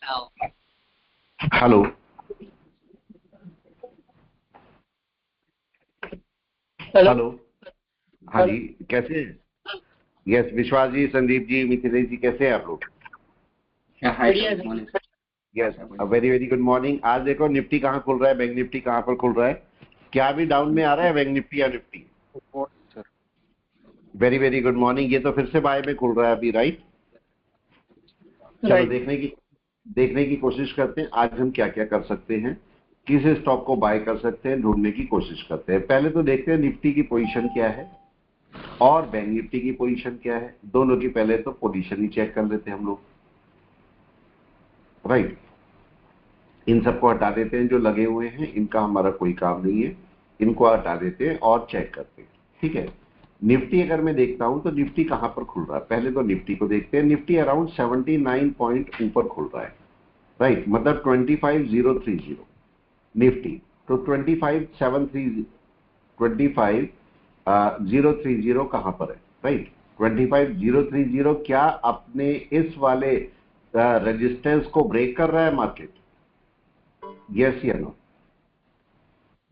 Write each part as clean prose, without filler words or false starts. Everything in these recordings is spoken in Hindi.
हेलो। हेलो। हेलो। हाँ हेलो। जी। कैसे हैं? यस, विश्वास जी, संदीप जी, मिथिलेश जी, कैसे हैं आप लोग? हाय सर, बढ़िया गुड मॉर्निंग। सर। यस, अच्छा, बढ़िया। Very very good morning. आज देखो निफ्टी कहाँ खुल रहा है, बैंक निफ्टी कहाँ पर खुल रहा है? क्या अभी डाउन में आ रहा है बैंक निफ्टी या Nifty? Sir. Very very good morning. ये तो फिर से बाय में खुल रहा है अभी, राइट? चलो राइट। देखने की कोशिश करते हैं आज हम क्या क्या कर सकते हैं, किस स्टॉक को बाय कर सकते हैं, ढूंढने की कोशिश करते हैं। पहले तो देखते हैं निफ्टी की पोजीशन क्या है और बैंक निफ्टी की पोजीशन क्या है। दोनों की पहले तो पोजीशन ही चेक कर लेते हैं हम लोग, राइट? इन सबको हटा देते हैं, जो लगे हुए हैं इनका हमारा कोई काम नहीं है, इनको हटा देते हैं और चेक करते हैं। ठीक है, निफ्टी अगर मैं देखता हूं तो निफ्टी कहां पर खुल रहा है, पहले तो निफ्टी को देखते हैं। निफ्टी अराउंड 79 पॉइंट ऊपर खुल रहा है, राइट? मतलब 25030 निफ्टी। तो 25030 कहां पर है, राइट? 25030 क्या अपने इस वाले रेजिस्टेंस को ब्रेक कर रहा है मार्केट? यस या नो?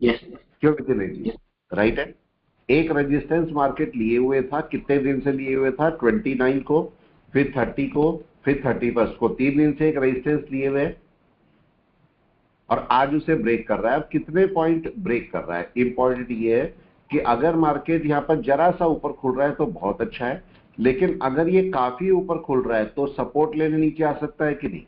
यस। क्यों मिथिलेश जी? राइट है। एक रेजिस्टेंस मार्केट लिए हुए था, कितने दिन से लिए हुए था? 29 को, फिर 30 को, फिर 31 को। 3 दिन से एक रेजिस्टेंस लिए हुए और आज उसे ब्रेक कर रहा है। अब कितने पॉइंट ब्रेक कर रहा है, इंपॉर्टेंट ये है कि अगर मार्केट यहां पर जरा सा ऊपर खुल रहा है तो बहुत अच्छा है, लेकिन अगर ये काफी ऊपर खुल रहा है तो सपोर्ट लेने नीचे आ सकता है कि नहीं?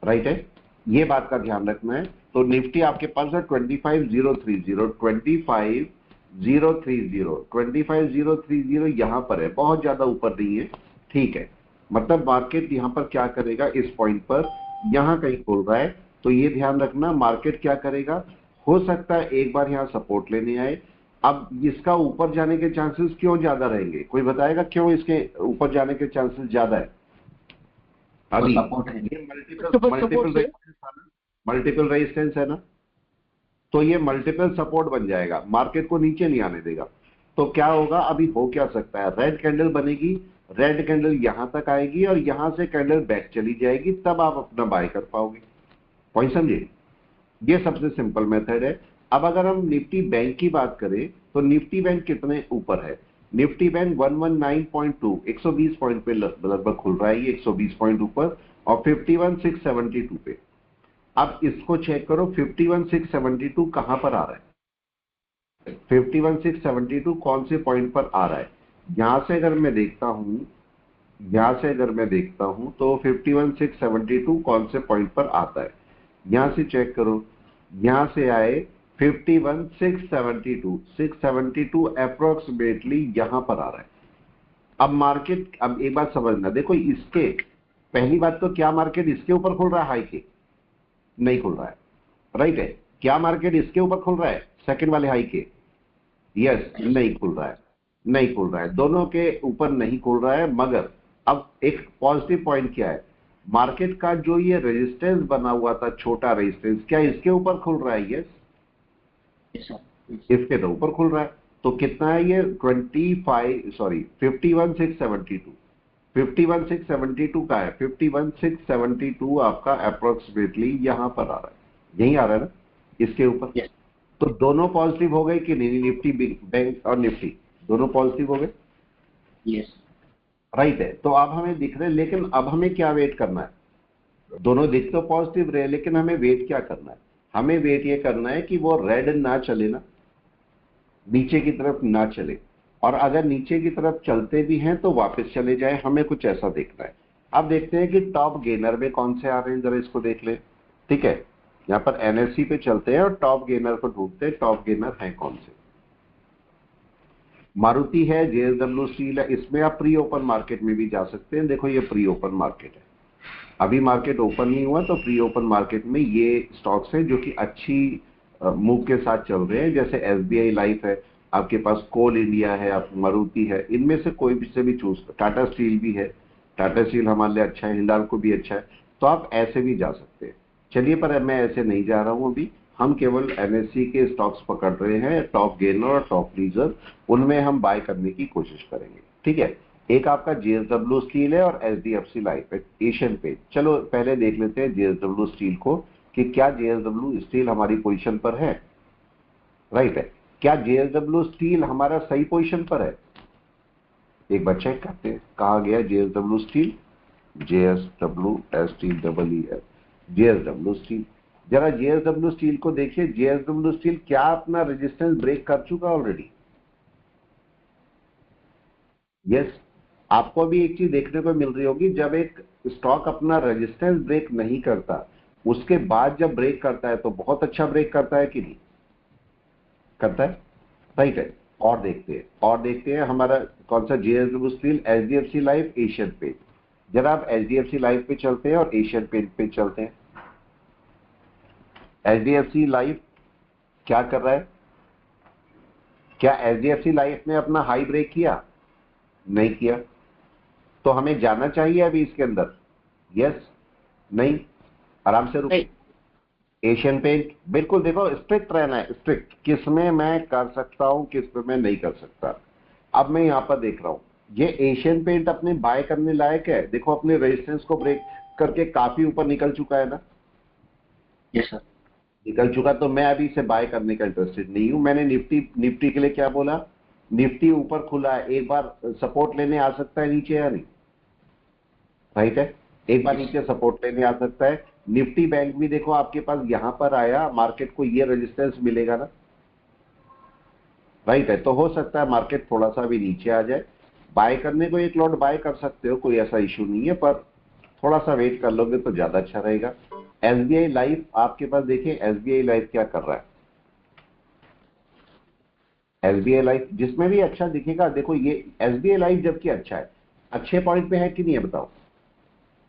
राइट है, ये बात का ध्यान रखना है। तो निफ्टी आपके पास है 25030 यहां पर है, बहुत ज्यादा ऊपर नहीं है। ठीक है, मतलब मार्केट यहां पर क्या करेगा, इस पॉइंट पर यहां कहीं खुल रहा है, तो ये ध्यान रखना मार्केट क्या करेगा। हो सकता है एक बार यहां सपोर्ट लेने आए। अब इसका ऊपर जाने के चांसेस क्यों ज्यादा रहेंगे, कोई बताएगा क्यों इसके ऊपर जाने के चांसेस ज्यादा है? वो अभी सपोर्ट है। ये मल्टीपल सुपर सपोर्ट मल्टीपल से। मल्टीपल रेजिस्टेंस है ना, तो ये मल्टीपल सपोर्ट बन जाएगा, मार्केट को नीचे नहीं आने देगा। तो क्या होगा, अभी हो क्या सकता है, रेड कैंडल बनेगी, रेड कैंडल यहां तक आएगी और यहां से कैंडल बैक चली जाएगी, तब आप अपना बाय कर पाओगे। पॉइंट समझे? ये सबसे सिंपल मेथड है। अब अगर हम निफ्टी बैंक की बात करें तो निफ्टी बैंक कितने ऊपर है? निफ्टी बैंक 119.2, 120 पॉइंट पे लगभग खुल रहा है, ये 120 पॉइंट ऊपर और 51672 पे। अब इसको चेक करो, 51672 कहां पर आ रहा है? 51672 कौन से पॉइंट पर आ रहा है? यहां से अगर मैं देखता हूं, तो 51672 कौन से पॉइंट पर आता है, यहां से चेक करो। यहां से आए 51672, 672 अप्रोक्सीमेटली यहां पर आ रहा है। अब मार्केट, अब एक बात समझना, देखो इसके, पहली बात तो क्या मार्केट इसके ऊपर खुल रहा है हाई के? नहीं खुल रहा है, राइट है? क्या मार्केट इसके ऊपर खुल रहा है सेकंड वाले हाई के? यस, नहीं खुल रहा है, नहीं खुल रहा है, दोनों के ऊपर नहीं खुल रहा है। मगर अब एक पॉजिटिव पॉइंट क्या है, मार्केट का जो ये रेजिस्टेंस बना हुआ था, छोटा रेजिस्टेंस, क्या इसके ऊपर खुल रहा है? Yes, yes sir. इसके तो ऊपर खुल रहा है। तो कितना है ये? 51672, 51672 का है, 51672 आपका अप्रोक्सीमेटली यहां पर आ रहा है, यही आ रहा है ना, इसके ऊपर। यस। तो दोनों पॉजिटिव हो गए कि नहीं? निफ्टी बैंक और निफ्टी दोनों पॉजिटिव हो गए, यस। राइट है? तो अब हमें दिख रहे, लेकिन अब हमें क्या वेट करना है? दोनों दिख तो पॉजिटिव रहे, लेकिन हमें वेट क्या करना है? हमें वेट ये करना है कि वो रेड ना चले ना, नीचे की तरफ ना चले, और अगर नीचे की तरफ चलते भी हैं तो वापस चले जाए, हमें कुछ ऐसा देखना है। अब देखते हैं कि टॉप गेनर में कौन से आ रहे हैं, जरा इसको देख ले। ठीक है, यहां पर एनएससी पे चलते हैं और टॉप गेनर को ढूंढते हैं, टॉप गेनर है कौन से। मारुति है, जेएसडब्ल्यू स्टील है, इसमें आप प्री ओपन मार्केट में भी जा सकते हैं। देखो ये प्री ओपन मार्केट है, अभी मार्केट ओपन नहीं हुआ, तो प्री ओपन मार्केट में ये स्टॉक्स हैं जो कि अच्छी मूव के साथ चल रहे हैं। जैसे एसबीआई लाइफ है, आपके पास कोल इंडिया है, आप मारुति है, इनमें से कोई भी से भी चूज, टाटा स्टील भी है, टाटा स्टील हमारे लिए अच्छा है, हिंडाल्को भी अच्छा है, तो आप ऐसे भी जा सकते हैं। चलिए, पर मैं ऐसे नहीं जा रहा हूं अभी, हम केवल एनएससी के स्टॉक्स पकड़ रहे हैं, टॉप गेनर और टॉप लीजर, उनमें हम बाय करने की कोशिश करेंगे। ठीक है, एक आपका जेएसडब्ल्यू स्टील है और एचडीएफसी लाइफ है, एशियन पेंट। चलो पहले देख लेते हैं जेएसडब्ल्यू स्टील को कि क्या जेएसडब्ल्यू स्टील हमारी पोजीशन पर है, राइट है। क्या जेएसडब्ल्यू स्टील हमारा सही पोजीशन पर है? एक बार चेक करते हैं कहा गया JSW steel, JSW STWL, JSW steel. जरा जेएसडब्ल्यू स्टील को देखिए, जेएसडब्ल्यू स्टील क्या अपना रेजिस्टेंस ब्रेक कर चुका ऑलरेडी? यस। आपको भी एक चीज देखने को मिल रही होगी, जब एक स्टॉक अपना रेजिस्टेंस ब्रेक नहीं करता उसके बाद जब ब्रेक करता है तो बहुत अच्छा ब्रेक करता है कि नहीं करता है, राइट है। और देखते हैं हमारा कौन सा, JSW steel, HDFC life, Asian paint. जरा आप एचडीएफसी लाइफ पे चलते हैं और एशियन पेंट पे चलते हैं। एचडीएफसी लाइफ क्या कर रहा है? क्या एचडीएफसी लाइफ ने अपना हाई ब्रेक किया? नहीं किया। तो हमें जाना चाहिए अभी इसके अंदर? यस, नहीं, आराम से रुकिए। एशियन पेंट, बिल्कुल देखो स्ट्रिक्ट रहना है, स्ट्रिक्ट किस में मैं कर सकता हूं किस में मैं नहीं कर सकता। अब मैं यहां पर देख रहा हूं ये एशियन पेंट अपने बाय करने लायक है। देखो अपने रेजिस्टेंस को ब्रेक करके काफी ऊपर निकल चुका है ना। Yes sir. निकल चुका, तो मैं अभी इसे बाय करने का इंटरेस्टेड नहीं हूं। मैंने निफ्टी के लिए क्या बोला, निफ्टी ऊपर खुला है, एक बार सपोर्ट लेने आ सकता है नीचे या नहीं, राइट है। एक बार नीचे सपोर्ट लेने आ सकता है। निफ्टी बैंक भी देखो आपके पास यहां पर आया, मार्केट को ये रेजिस्टेंस मिलेगा ना, राइट है। तो हो सकता है मार्केट थोड़ा सा भी नीचे आ जाए। बाय करने को एक लॉट बाय कर सकते हो, कोई ऐसा इशू नहीं है, पर थोड़ा सा वेट कर लोगे तो ज्यादा अच्छा रहेगा। एसबीआई लाइफ आपके पास देखिए, एसबीआई लाइफ क्या कर रहा है। एसबीआई लाइफ जिसमें भी अच्छा दिखेगा, देखो ये एसबीआई लाइफ जबकि अच्छा है, अच्छे पॉइंट पे है कि नहीं है बताओ।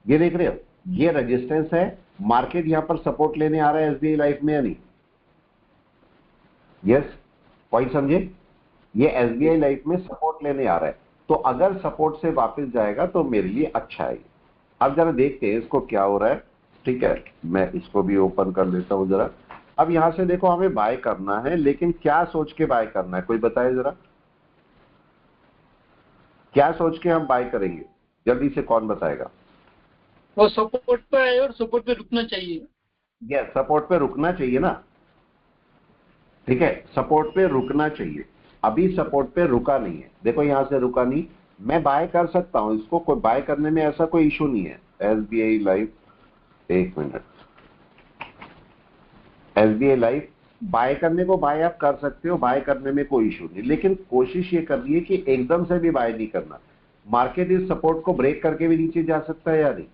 ये देख रहे हो, ये रेजिस्टेंस है, मार्केट यहां पर सपोर्ट लेने आ रहा है एसबीआई लाइफ में या नहीं? यस, पॉइंट समझे, ये एसबीआई लाइफ में सपोर्ट लेने आ रहा है। तो अगर सपोर्ट से वापस जाएगा तो मेरे लिए अच्छा है। अब जरा देखते हैं इसको क्या हो रहा है, ठीक है। मैं इसको भी ओपन कर लेता हूं जरा। अब यहां से देखो हमें बाय करना है, लेकिन क्या सोच के बाय करना है कोई बताए जरा, क्या सोच के हम बाय करेंगे, जल्दी से कौन बताएगा? वो सपोर्ट पे आए और सपोर्ट पे रुकना चाहिए। यस, सपोर्ट पे रुकना चाहिए ना, ठीक है, सपोर्ट पे रुकना चाहिए। अभी सपोर्ट पे रुका नहीं है, देखो यहां से रुका नहीं, मैं बाय कर सकता हूं इसको, कोई बाय करने में ऐसा कोई इशू नहीं है। एसबीआई लाइफ, एक मिनट, एसबीआई लाइफ बाय करने को बाय आप कर सकते हो, बाय करने में कोई इशू नहीं, लेकिन कोशिश ये करनी है कि एकदम से भी बाय नहीं करना। मार्केट इस सपोर्ट को ब्रेक करके भी नीचे जा सकता है या नहीं,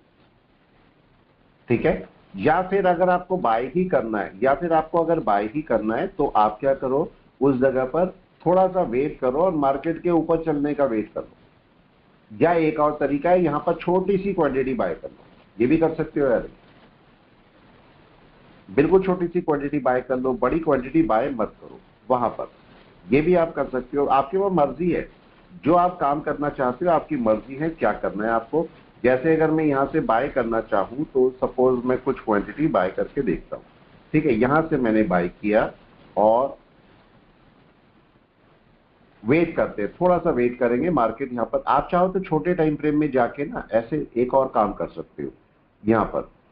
ठीक है। या फिर अगर आपको बाय ही करना है, या फिर आपको अगर बाय ही करना है तो आप क्या करो, उस जगह पर थोड़ा सा वेट करो और मार्केट के ऊपर चलने का वेट करो। या एक और तरीका है, यहां पर छोटी सी क्वांटिटी बाय कर लो, ये भी कर सकते हो यार, बिल्कुल छोटी सी क्वांटिटी बाय कर लो, बड़ी क्वांटिटी बाय मत करो वहां पर, ये भी आप कर सकते हो। आपकी वो मर्जी है, जो आप काम करना चाहते हो आपकी मर्जी है क्या करना है आपको। जैसे अगर मैं यहां से बाय करना चाहूं तो सपोज मैं कुछ क्वांटिटी बाय करके देखता हूं, ठीक है। यहां से मैंने बाय किया और वेट करते हैं, थोड़ा सा वेट करेंगे मार्केट यहां पर। आप चाहो तो छोटे टाइम फ्रेम में जाके ना ऐसे एक और काम कर सकते हो,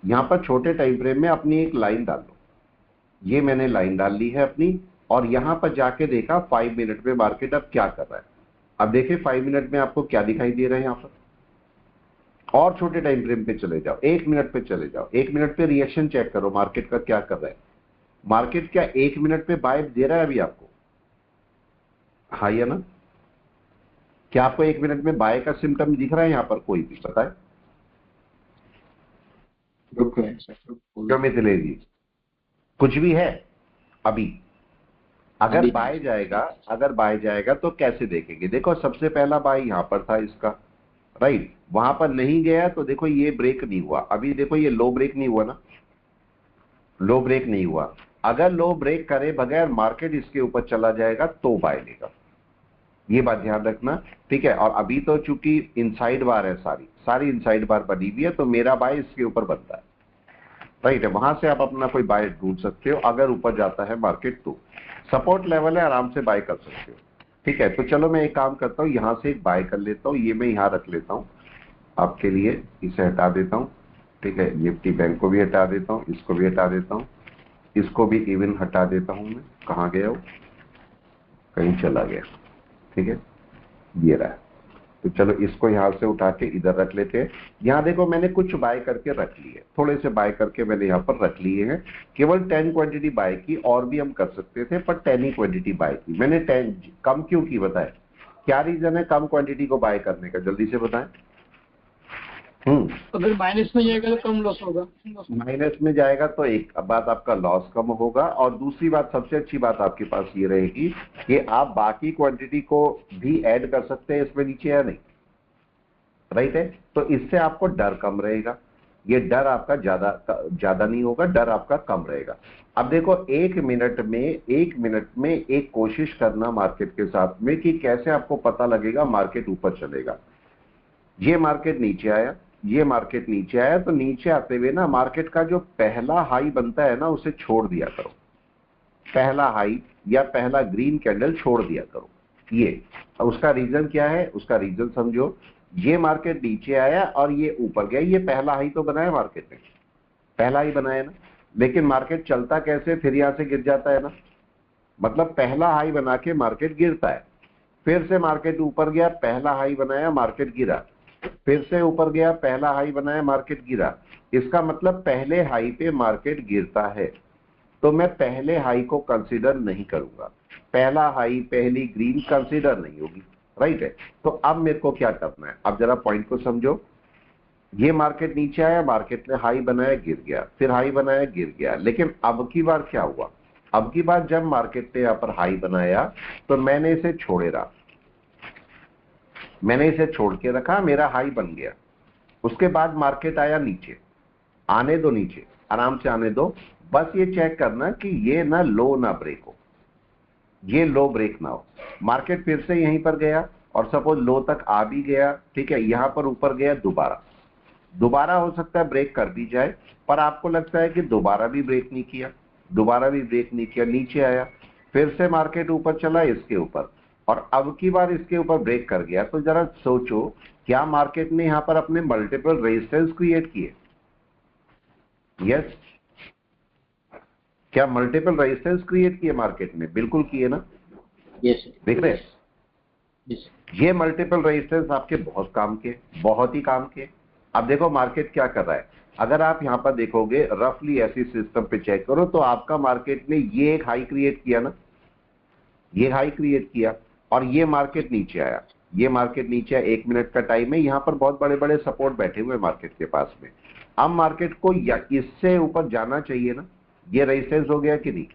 यहां पर छोटे टाइम फ्रेम में अपनी एक लाइन डाल लो। ये मैंने लाइन डाल ली है अपनी, और यहां पर जाके देखा 5 मिनट में मार्केट अब क्या कर रहा है। अब देखिए 5 मिनट में आपको क्या दिखाई दे रहा है यहां पर। और छोटे टाइम फ्रेम पे चले जाओ, 1 मिनट पे चले जाओ, 1 मिनट पे रिएक्शन चेक करो मार्केट का क्या कर रहा है। मार्केट क्या 1 मिनट पे बाय दे रहा है अभी आपको? हाँ या ना? क्या आपको 1 मिनट में बाय का सिम्टम दिख रहा है यहां पर कोई भी बताए? रुक रहे हैं सर, क्यों मिथिलेश जी, कुछ भी है अभी? अगर अभी बाय जाएगा, अगर बाय जाएगा तो कैसे देखेंगे? देखो सबसे पहला बाय यहां पर था इसका, राइट, वहां पर नहीं गया तो देखो ये ब्रेक नहीं हुआ। अभी देखो ये लो ब्रेक नहीं हुआ ना, लो ब्रेक नहीं हुआ। अगर लो ब्रेक करे बगैर मार्केट इसके ऊपर चला जाएगा तो बाय लेगा, ये बात ध्यान रखना, ठीक है। और अभी तो चूंकि इनसाइड बार है, सारी सारी इनसाइड बार बनी हुई है, तो मेरा बाय इसके ऊपर बनता है, राइट है। वहां से आप अपना कोई बाय ढूंढ सकते हो, अगर ऊपर जाता है मार्केट तो सपोर्ट लेवल है, आराम से बाय कर सकते हो, ठीक है, तो चलो मैं एक काम करता हूँ, यहाँ से एक बाय कर लेता हूँ, ये मैं यहाँ रख लेता हूँ आपके लिए, इसे हटा देता हूँ। ठीक है, निफ्टी बैंक को भी हटा देता हूँ, इसको भी हटा देता हूँ, इसको भी इवन हटा देता हूँ मैं। कहाँ गया वो, कहीं चला गया। ठीक है, ये रहा। तो चलो इसको यहाँ से उठा के इधर रख लेते हैं। यहाँ देखो मैंने कुछ बाय करके रख लिए, थोड़े से बाय करके मैंने यहाँ पर रख लिए हैं। केवल 10 क्वांटिटी बाय की, और भी हम कर सकते थे पर 10 ही क्वांटिटी बाय की मैंने। 10 कम क्यों की बताए, क्या रीजन है कम क्वांटिटी को बाय करने का, जल्दी से बताएं। अगर माइनस में जाएगा तो कम लॉस होगा। माइनस में जाएगा तो एक बात आपका लॉस कम होगा, और दूसरी बात सबसे अच्छी बात आपके पास ये रहेगी कि आप बाकी क्वांटिटी को भी ऐड कर सकते हैं इसमें नीचे या नहीं, राइट है। तो इससे आपको डर कम रहेगा, ये डर आपका ज्यादा नहीं होगा, डर आपका कम रहेगा। अब देखो एक मिनट में एक कोशिश करना मार्केट के साथ में कि कैसे आपको पता लगेगा मार्केट ऊपर चलेगा। ये मार्केट नीचे आया, ये मार्केट नीचे आया, तो नीचे आते हुए ना मार्केट का जो पहला हाई बनता है ना उसे छोड़ दिया करो, पहला हाई या पहला ग्रीन कैंडल छोड़ दिया करो। ये उसका रीजन क्या है, उसका रीजन समझो। ये मार्केट नीचे आया और ये ऊपर गया, ये पहला हाई तो बनाया मार्केट ने, पहला ही बनाया ना, लेकिन मार्केट चलता कैसे, फिर यहां से गिर जाता है ना, मतलब पहला हाई बना के मार्केट गिरता है, फिर से मार्केट ऊपर गया, पहला हाई बनाया, मार्केट गिरा, फिर से ऊपर गया, पहला हाई बनाया, मार्केट गिरा। इसका मतलब पहले हाई पे मार्केट गिरता है, तो मैं पहले हाई को कंसीडर नहीं करूंगा, पहला हाई पहली ग्रीन कंसीडर नहीं होगी, राइट है। तो अब मेरे को क्या करना है, अब जरा पॉइंट को समझो। ये मार्केट नीचे आया, मार्केट ने हाई बनाया, गिर गया, फिर हाई बनाया, गिर गया, लेकिन अब की बार क्या हुआ, अब की बार जब मार्केट ने यहां पर हाई बनाया तो मैंने इसे छोड़े रहा, मैंने इसे छोड़ के रखा, मेरा हाई बन गया। उसके बाद मार्केट आया नीचे, आने दो नीचे, आराम से आने दो, बस ये चेक करना कि ये ना लो ना ब्रेक हो, ये लो ब्रेक ना हो। मार्केट फिर से यहीं पर गया और सपोज लो तक आ भी गया, ठीक है, यहां पर ऊपर गया, दोबारा हो सकता है ब्रेक कर भी जाए, पर आपको लगता है कि दोबारा भी ब्रेक नहीं किया, दोबारा भी ब्रेक नहीं किया, नीचे आया, फिर से मार्केट ऊपर चला इसके ऊपर, और अब की बार इसके ऊपर ब्रेक कर गया। तो जरा सोचो, क्या मार्केट ने यहां पर अपने मल्टीपल रेजिस्टेंस क्रिएट किए? यस, क्या मल्टीपल रेजिस्टेंस क्रिएट किए मार्केट ने? बिल्कुल किए ना, यस देख रहे हैं? यस ये मल्टीपल रेजिस्टेंस आपके बहुत काम के, बहुत ही काम के। अब देखो मार्केट क्या कर रहा है, अगर आप यहां पर देखोगे रफली ऐसी सिस्टम पे चेक करो तो आपका मार्केट ने ये एक हाई क्रिएट किया ना, ये हाई क्रिएट किया, और ये मार्केट नीचे आया, ये मार्केट नीचे आया, 1 मिनट का टाइम है, यहां पर बहुत बड़े बड़े सपोर्ट बैठे हुए मार्केट के पास में। अब मार्केट को इससे ऊपर जाना चाहिए ना, ये रेजिस्टेंस हो गया कि नहीं,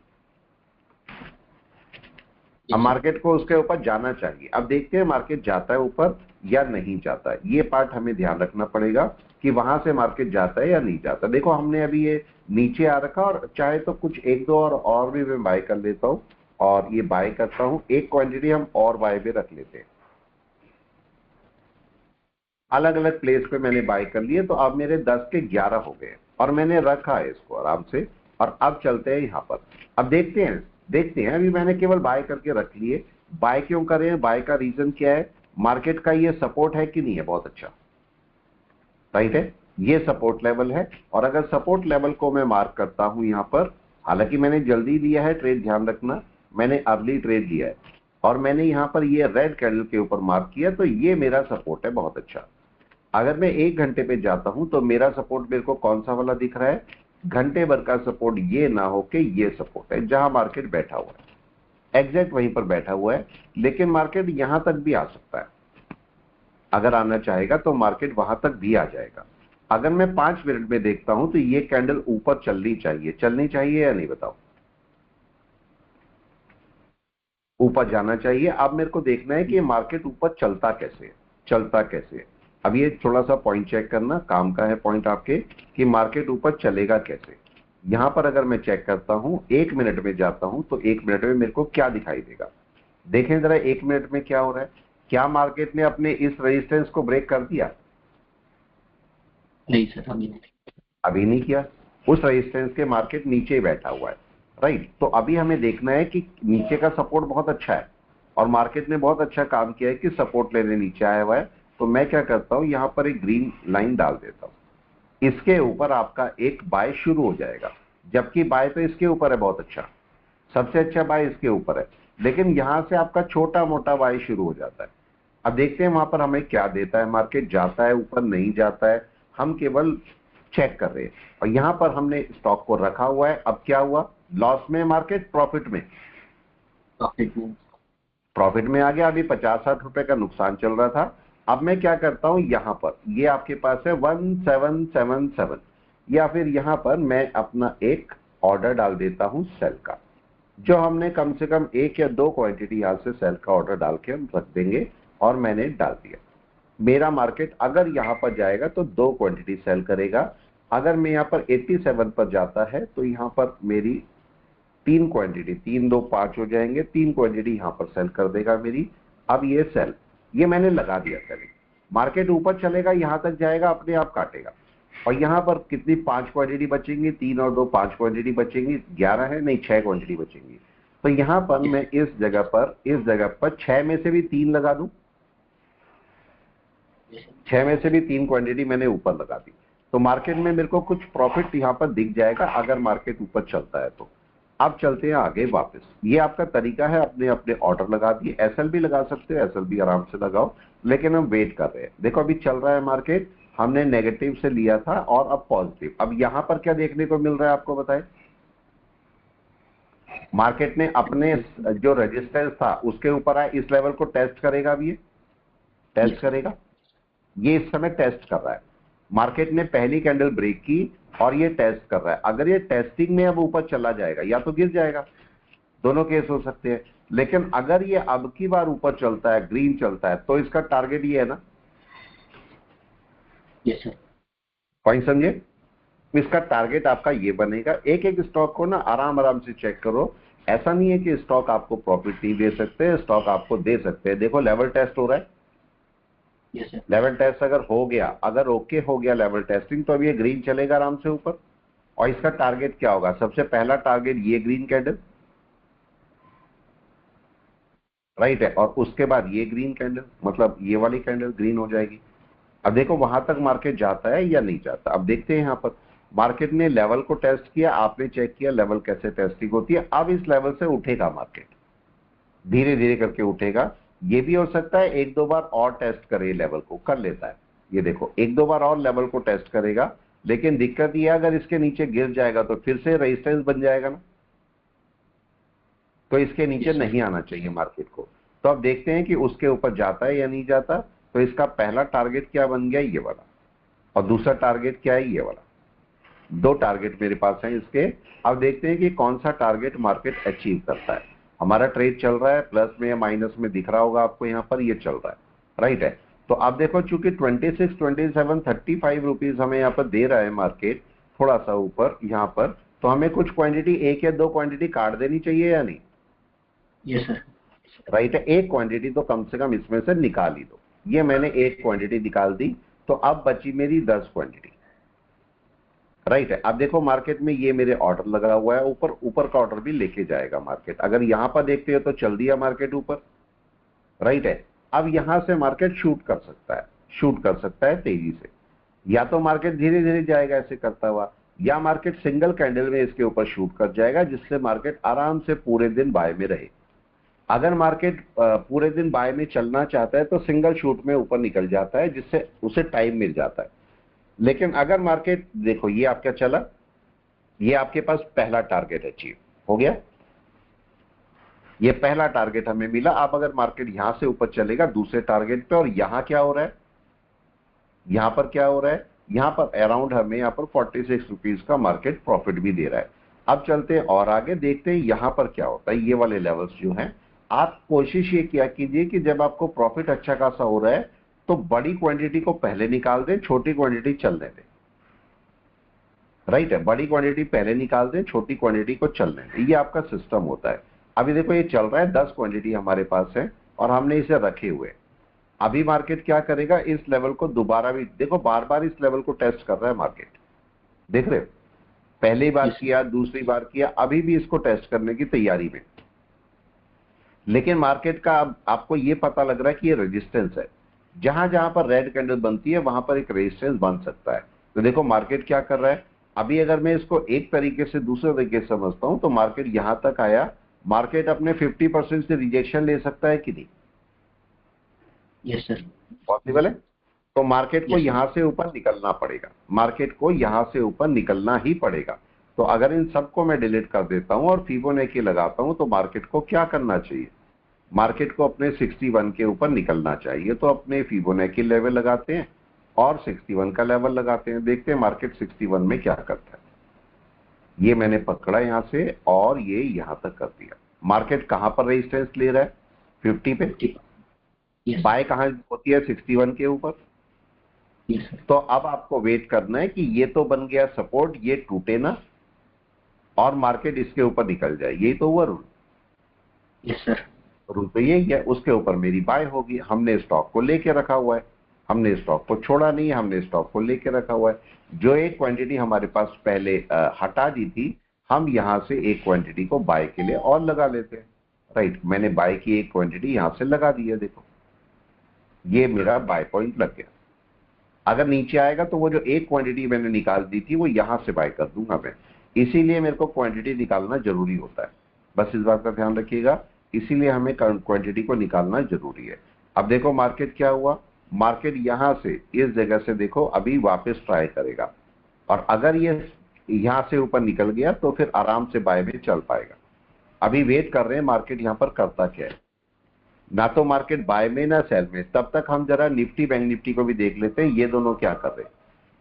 अब मार्केट को उसके ऊपर जाना चाहिए। अब देखते हैं मार्केट जाता है ऊपर या नहीं जाता है, ये पार्ट हमें ध्यान रखना पड़ेगा कि वहां से मार्केट जाता है या नहीं जाता। देखो हमने अभी ये नीचे आ रखा, और चाहे तो कुछ एक दो और भी मैं बाय कर लेता हूं, और ये बाय करता हूं, एक क्वांटिटी हम और बाय भी रख लेते हैं, अलग अलग प्लेस पे मैंने बाय कर लिए, तो अब मेरे 10 के 11 हो गए, और मैंने रखा है इसको आराम से। और अब चलते हैं यहां पर, अब देखते हैं अभी मैंने केवल बाय करके रख लिए। बाय क्यों कर रहे हैं, बाय का रीजन क्या है, मार्केट का ये सपोर्ट है कि नहीं है, बहुत अच्छा, राइट है, ये सपोर्ट लेवल है। और अगर सपोर्ट लेवल को मैं मार्क करता हूं यहां पर, हालांकि मैंने जल्दी लिया है ट्रेड, ध्यान रखना मैंने अर्ली ट्रेड लिया है, और मैंने यहां पर ये रेड कैंडल के ऊपर मार्क किया, तो ये मेरा सपोर्ट है, बहुत अच्छा। अगर मैं 1 घंटे पे जाता हूं तो मेरा सपोर्ट मेरे को कौन सा वाला दिख रहा है, घंटे भर का सपोर्ट ये ना हो कि ये सपोर्ट है जहां मार्केट बैठा हुआ है, एग्जैक्ट वहीं पर बैठा हुआ है, लेकिन मार्केट यहां तक भी आ सकता है, अगर आना चाहेगा तो मार्केट वहां तक भी आ जाएगा। अगर मैं 5 मिनट में देखता हूं तो ये कैंडल ऊपर चलनी चाहिए या नहीं, बताओ, ऊपर जाना चाहिए। अब मेरे को देखना है कि मार्केट ऊपर चलता कैसे है। अब ये थोड़ा सा पॉइंट चेक करना काम का है पॉइंट आपके, कि मार्केट ऊपर चलेगा कैसे। यहां पर अगर मैं चेक करता हूं, 1 मिनट में जाता हूं, तो 1 मिनट में मेरे को क्या दिखाई देगा, देखें जरा 1 मिनट में क्या हो रहा है। क्या मार्केट ने अपने इस रेजिस्टेंस को ब्रेक कर दिया? नहीं सर, अभी नहीं किया, उस रेजिस्टेंस के मार्केट नीचे ही बैठा हुआ है, राइट। तो अभी हमें देखना है कि नीचे का सपोर्ट बहुत अच्छा है, और मार्केट ने बहुत अच्छा काम किया है कि सपोर्ट लेने नीचे आया हुआ है। तो मैं क्या करता हूं, यहां पर एक ग्रीन लाइन डाल देता हूं, इसके ऊपर आपका एक बाय शुरू हो जाएगा, जबकि बाय तो इसके ऊपर है, बहुत अच्छा, सबसे अच्छा बाय इसके ऊपर है, लेकिन यहां से आपका छोटा मोटा बाय शुरू हो जाता है। अब देखते हैं वहां पर हमें क्या देता है, मार्केट जाता है ऊपर, नहीं जाता है, हम केवल चेक कर रहे हैं। और यहां पर हमने स्टॉक को रखा हुआ है। अब क्या हुआ, लॉस में मार्केट, प्रॉफिट में, प्रॉफिट में आ गया। अभी 50-60 रुपए का नुकसान चल रहा था। अब मैं क्या करता हूं, यहां पर ये आपके पास है 1777, या फिर यहां पर मैं अपना एक ऑर्डर डाल देता हूं सेल का, जो हमने कम से कम 1 या 2 क्वांटिटी यहां से सेल का ऑर्डर डाल के हम रख देंगे। और मैंने डाल दिया, मेरा मार्केट अगर यहां पर जाएगा तो 2 क्वांटिटी सेल करेगा। अगर मैं यहां पर 87 पर जाता है तो यहां पर मेरी 3 क्वांटिटी, 3 2 5 हो जाएंगे, 3 क्वांटिटी यहां पर सेल कर देगा मेरी। अब ये सेल, ये मैंने लगा दिया सेलिंग। मार्केट ऊपर चलेगा, यहां तक जाएगा, अपने आप काटेगा। और यहां पर कितनी 5 क्वांटिटी बचेंगी, 3 और 2 5 क्वांटिटी बचेंगी, 11 है नहीं 6 क्वांटिटी बचेंगी। तो यहां पर मैं इस जगह पर 6 में से भी 3 लगा दूं, 6 में से भी 3 क्वांटिटी मैंने ऊपर लगा दी, तो मार्केट में मेरे को कुछ प्रॉफिट यहां पर दिख जाएगा अगर मार्केट ऊपर चलता है तो। अब चलते हैं आगे वापस। ये आपका तरीका है, अपने अपने ऑर्डर लगा दिए, एसएल भी लगा सकते हो, एसएल भी आराम से लगाओ, लेकिन हम वेट कर रहे हैं। देखो अभी चल रहा है मार्केट, हमने नेगेटिव से लिया था और अब पॉजिटिव। अब यहां पर क्या देखने को मिल रहा है आपको बताएं, मार्केट ने अपने जो रेजिस्टेंस था उसके ऊपर आया, इस लेवल को टेस्ट करेगा। अब ये टेस्ट करेगा, ये इस समय टेस्ट कर रहा है। मार्केट ने पहली कैंडल ब्रेक की और ये टेस्ट कर रहा है। अगर ये टेस्टिंग में अब ऊपर चला जाएगा या तो गिर जाएगा, दोनों केस हो सकते हैं। लेकिन अगर ये अब की बार ऊपर चलता है, ग्रीन चलता है, तो इसका टारगेट ये है ना, यस सर, पॉइंट समझे, इसका टारगेट आपका ये बनेगा। एक एक स्टॉक को ना आराम आराम से चेक करो। ऐसा नहीं है कि स्टॉक आपको प्रॉफिट नहीं दे सकते, स्टॉक आपको दे सकते हैं। देखो लेवल टेस्ट हो रहा है, यस सर, लेवल टेस्ट अगर हो गया, अगर ओके हो गया लेवल टेस्टिंग, तो अब ये ग्रीन चलेगा आराम से ऊपर। और इसका टारगेट क्या होगा, सबसे पहला टारगेट ये ग्रीन कैंडल, राइट है, और उसके बाद ये ग्रीन कैंडल, मतलब ये वाली कैंडल ग्रीन हो जाएगी। अब देखो वहां तक मार्केट जाता है या नहीं जाता। अब देखते हैं यहां पर मार्केट ने लेवल को टेस्ट किया, आपने चेक किया लेवल कैसे टेस्टिंग होती है। अब इस लेवल से उठेगा मार्केट, धीरे धीरे करके उठेगा। ये भी हो सकता है 1-2 बार और टेस्ट करे, लेवल को कर लेता है। ये देखो 1-2 बार और लेवल को टेस्ट करेगा, लेकिन दिक्कत ये है अगर इसके नीचे गिर जाएगा तो फिर से रेजिस्टेंस बन जाएगा ना, तो इसके नीचे नहीं आना चाहिए मार्केट को। तो अब देखते हैं कि उसके ऊपर जाता है या नहीं जाता। तो इसका पहला टारगेट क्या बन गया, ये वाला, और दूसरा टारगेट क्या है, ये वाला। 2 टारगेट मेरे पास हैं इसके। अब देखते हैं कि कौन सा टारगेट मार्केट अचीव करता है। हमारा ट्रेड चल रहा है, प्लस में या माइनस में दिख रहा होगा आपको, यहाँ पर ये चल रहा है, राइट है। तो आप देखो चूंकि 26, 27, 35 रुपीज हमें यहाँ पर दे रहा है मार्केट, थोड़ा सा ऊपर यहाँ पर, तो हमें कुछ क्वांटिटी, 1 या 2 क्वांटिटी काट देनी चाहिए या नहीं, यस सर, राइट है। एक क्वांटिटी तो कम से कम इसमें से निकाल ही दो। ये मैंने एक क्वांटिटी निकाल दी, तो अब बची मेरी 10 क्वांटिटी, राइट है। अब देखो मार्केट में ये मेरे ऑर्डर लगा हुआ है, ऊपर ऊपर का ऑर्डर भी लेके जाएगा मार्केट। अगर यहां पर देखते हो तो चल दिया मार्केट ऊपर, राइट है। अब यहां से मार्केट शूट कर सकता है, शूट कर सकता है तेजी से, या तो मार्केट धीरे धीरे जाएगा ऐसे करता हुआ, या मार्केट सिंगल कैंडल में इसके ऊपर शूट कर जाएगा, जिससे मार्केट आराम से पूरे दिन बाय में रहे। अगर मार्केट पूरे दिन बाय में चलना चाहता है तो सिंगल शूट में ऊपर निकल जाता है, जिससे उसे टाइम मिल जाता है। लेकिन अगर मार्केट, देखो ये आपका चला, ये आपके पास पहला टारगेट अचीव हो गया, ये पहला टारगेट हमें मिला। अब अगर मार्केट यहां से ऊपर चलेगा दूसरे टारगेट पे, और यहां क्या हो रहा है, यहां पर क्या हो रहा है, यहां पर अराउंड हमें यहां पर 46 रुपीज का मार्केट प्रॉफिट भी दे रहा है। अब चलते हैं और आगे देखते हैं यहां पर क्या होता है। ये वाले लेवल्स जो हैं, आप कोशिश ये किया कीजिए कि जब आपको प्रॉफिट अच्छा खासा हो रहा है तो बड़ी क्वांटिटी को पहले निकाल दें, छोटी क्वांटिटी चलने दें, राइट है। बड़ी क्वांटिटी पहले निकाल दें, छोटी क्वांटिटी को चलने दें, ये आपका सिस्टम होता है। अभी देखो ये चल रहा है, 10 क्वांटिटी हमारे पास है और हमने इसे रखे हुए। अभी मार्केट क्या करेगा, इस लेवल को दोबारा भी, देखो बार बार इस लेवल को टेस्ट कर रहा है मार्केट, देख रहे हो, पहली बार किया, दूसरी बार किया, अभी भी इसको टेस्ट करने की तैयारी में, लेकिन मार्केट का अब आपको ये पता लग रहा है कि ये रेजिस्टेंस है, जहां जहां पर रेड कैंडल बनती है वहां पर एक रेजिस्टेंस बन सकता है। तो देखो मार्केट क्या कर रहा है अभी, अगर मैं इसको एक तरीके से दूसरे तरीके से समझता हूं तो मार्केट यहां तक आया, मार्केट अपने 50% से रिजेक्शन ले सकता है कि नहीं? Yes sir. पॉसिबल है। तो मार्केट को Yes, sir. यहां से ऊपर निकलना पड़ेगा, मार्केट को यहां से ऊपर निकलना ही पड़ेगा। तो अगर इन सबको मैं डिलीट कर देता हूं और फिबोनाची लगाता हूं तो मार्केट को क्या करना चाहिए? मार्केट को अपने 61 के ऊपर निकलना चाहिए। तो अपने फिबोनाची लेवल लगाते हैं और 61 का लेवल लगाते हैं, देखते हैं मार्केट 61 में क्या करता है। ये मैंने पकड़ा यहां से और ये यहां तक कर दिया। मार्केट कहां पर रेजिस्टेंस ले रहा है? 50 पे। Yes, बाय कहां होती है? 61 के ऊपर। yes, sir. तो अब आपको वेट करना है कि ये तो बन गया सपोर्ट, ये टूटे ना और मार्केट इसके ऊपर निकल जाए। यही तो हुआ रूल। Yes, sir. रूल तो यही है, उसके ऊपर मेरी बाय होगी। हमने स्टॉक को लेके रखा हुआ है, हमने स्टॉक को छोड़ा नहीं है, हमने स्टॉक को लेके रखा हुआ है। जो एक क्वांटिटी हमारे पास पहले हटा दी थी, हम यहां से एक क्वांटिटी को बाय के लिए और लगा लेते हैं। राइट, मैंने बाय की एक क्वांटिटी यहां से लगा दी है। देखो ये मेरा बाय पॉइंट लग गया। अगर नीचे आएगा तो वो जो एक क्वांटिटी मैंने निकाल दी थी वो यहां से बाय कर दूंगा मैं। इसीलिए मेरे को क्वांटिटी निकालना जरूरी होता है, बस इस बात का ध्यान रखिएगा। इसीलिए हमें क्वांटिटी को निकालना जरूरी है। अब देखो मार्केट क्या हुआ, मार्केट यहां से इस जगह से देखो अभी वापस ट्राई करेगा, और अगर ये यहां से ऊपर निकल गया तो फिर आराम से बाय में चल पाएगा। अभी वेट कर रहे हैं मार्केट यहां पर करता क्या है, ना तो मार्केट बाय में ना सेल में। तब तक हम जरा निफ्टी बैंक निफ्टी को भी देख लेते हैं, ये दोनों क्या कर रहे हैं।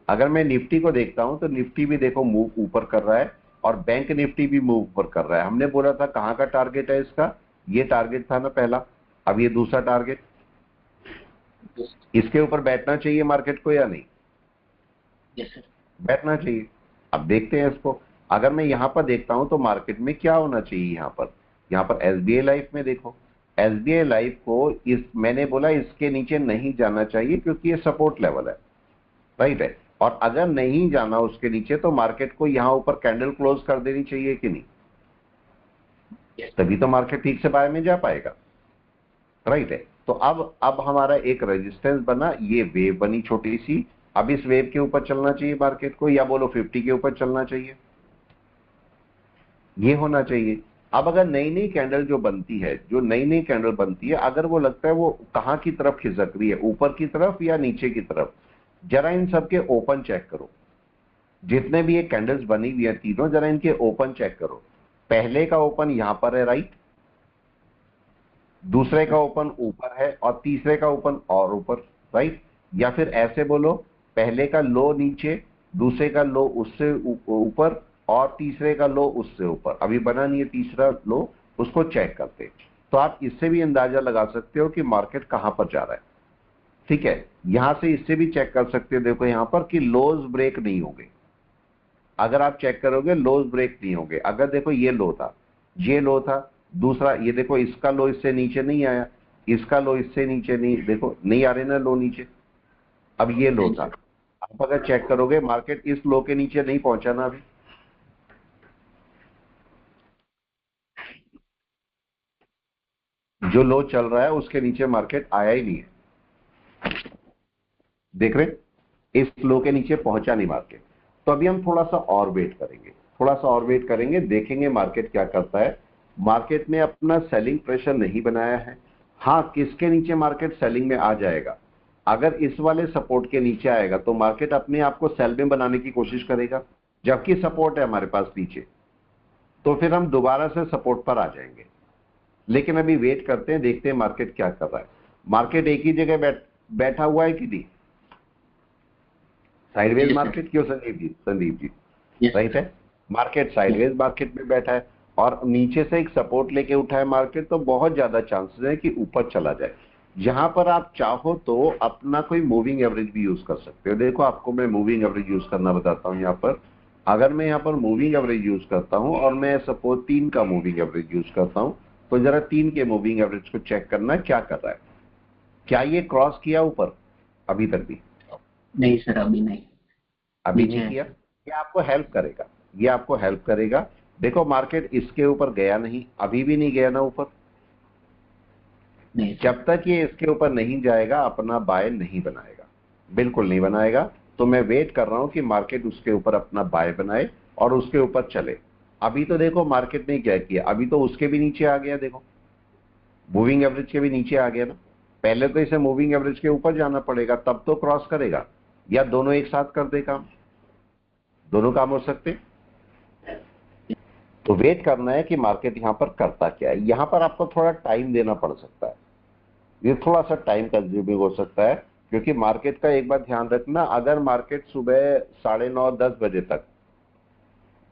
अगर मैं निफ्टी को देखता हूं तो निफ्टी भी देखो मूव ऊपर कर रहा है और बैंक निफ्टी भी मूव ऊपर कर रहा है। हमने बोला था कहां का टारगेट है इसका, ये टारगेट था ना पहला, अब ये दूसरा टारगेट। इसके ऊपर बैठना चाहिए मार्केट को या नहीं? Yes, sir. बैठना चाहिए। अब देखते हैं इसको। अगर मैं यहां पर देखता हूं तो मार्केट में क्या होना चाहिए, यहां पर एसबीआई लाइफ में देखो, एसबीआई लाइफ को इस मैंने बोला इसके नीचे नहीं जाना चाहिए क्योंकि ये सपोर्ट लेवल है, राइट है। और अगर नहीं जाना उसके नीचे तो मार्केट को यहां ऊपर कैंडल क्लोज कर देनी चाहिए कि नहीं? Yes. तभी तो मार्केट ठीक से बाय में जा पाएगा, राइट है। तो अब हमारा एक रेजिस्टेंस बना, ये वेव बनी छोटी सी। अब इस वेव के ऊपर चलना चाहिए मार्केट को, या बोलो 50 के ऊपर चलना चाहिए, ये होना चाहिए। अब अगर नई नई कैंडल जो बनती है, जो नई नई कैंडल बनती है, अगर वो लगता है वो कहां की तरफ खिसक रही है, ऊपर की तरफ या नीचे की तरफ, जरा इन सबके ओपन चेक करो। जितने भी ये कैंडल्स बनी हुई है तीनों, जरा इनके ओपन चेक करो। पहले का ओपन यहां पर है, राइट, दूसरे का ओपन ऊपर है और तीसरे का ओपन और ऊपर, राइट। या फिर ऐसे बोलो, पहले का लो नीचे, दूसरे का लो उससे ऊपर और तीसरे का लो उससे ऊपर। अभी बना नहीं है तीसरा लो, उसको चेक करते। तो आप इससे भी अंदाजा लगा सकते हो कि मार्केट कहां पर जा रहा है, ठीक है। यहां से इससे भी चेक कर सकते हो, देखो यहां पर कि लोज ब्रेक नहीं होंगे। अगर आप चेक करोगे लोज ब्रेक नहीं होंगे। अगर देखो ये लो था, ये लो था, दूसरा ये देखो इसका लो इससे नीचे नहीं आया, इसका लो इससे नीचे नहीं, देखो नहीं आ रहे ना लो नीचे। अब ये लो था, आप अगर चेक करोगे मार्केट इस लो के नीचे नहीं पहुंचा ना अभी, जो लो चल रहा है उसके नीचे मार्केट आया ही नहीं है। देख रहे, इस लो के नीचे पहुंचा नहीं मार्केट। तो अभी हम थोड़ा सा और वेट करेंगे, थोड़ा सा और वेट करेंगे, देखेंगे मार्केट क्या करता है। मार्केट ने अपना सेलिंग प्रेशर नहीं बनाया है। हाँ, किसके नीचे मार्केट सेलिंग में आ जाएगा, अगर इस वाले सपोर्ट के नीचे आएगा तो मार्केट अपने आप को सेल में बनाने की कोशिश करेगा, जबकि सपोर्ट है हमारे पास नीचे, तो फिर हम दोबारा से सपोर्ट पर आ जाएंगे। लेकिन अभी वेट करते हैं, देखते हैं मार्केट क्या कर रहा है। मार्केट एक ही जगह बैठा हुआ है कि नहीं? Sideways Yes, sir. मार्केट क्यों संदीप जी? संदीप जी Yes, राइट है, मार्केट साइडवेज मार्केट में बैठा है और नीचे से एक सपोर्ट लेके उठा है मार्केट, तो बहुत ज्यादा चांसेस है कि ऊपर चला जाए। यहां पर आप चाहो तो अपना कोई मूविंग एवरेज भी यूज कर सकते हो। देखो आपको मैं मूविंग एवरेज यूज करना बताता हूं। यहाँ पर अगर मैं यहाँ पर मूविंग एवरेज यूज करता हूं और मैं सपोज 3 का मूविंग एवरेज यूज करता हूं, तो जरा 3 के मूविंग एवरेज को चेक करना क्या कर रहा है। क्या ये क्रॉस किया ऊपर अभी तक भी? नहीं सर, अभी नहीं। अभी नीचे नहीं है। किया। ये आपको हेल्प करेगा, ये आपको हेल्प करेगा। देखो मार्केट इसके ऊपर गया नहीं, अभी भी नहीं गया ना ऊपर, नहीं सर। जब तक ये इसके ऊपर नहीं जाएगा अपना बाय नहीं बनाएगा, बिल्कुल नहीं बनाएगा। तो मैं वेट कर रहा हूं कि मार्केट उसके ऊपर अपना बाय बनाए और उसके ऊपर चले। अभी तो देखो मार्केट ने क्या किया, अभी तो उसके भी नीचे आ गया, देखो मूविंग एवरेज के भी नीचे आ गया ना। पहले तो इसे मूविंग एवरेज के ऊपर जाना पड़ेगा तब तो क्रॉस करेगा, या दोनों एक साथ कर दे काम, दोनों काम हो सकते। तो वेट करना है कि मार्केट यहां पर करता क्या है। यहां पर आपको थोड़ा टाइम देना पड़ सकता है, ये थोड़ा सा टाइम कंज्यूमिंग हो सकता है, क्योंकि मार्केट का एक बात ध्यान रखना, अगर मार्केट सुबह 9:30-10 बजे तक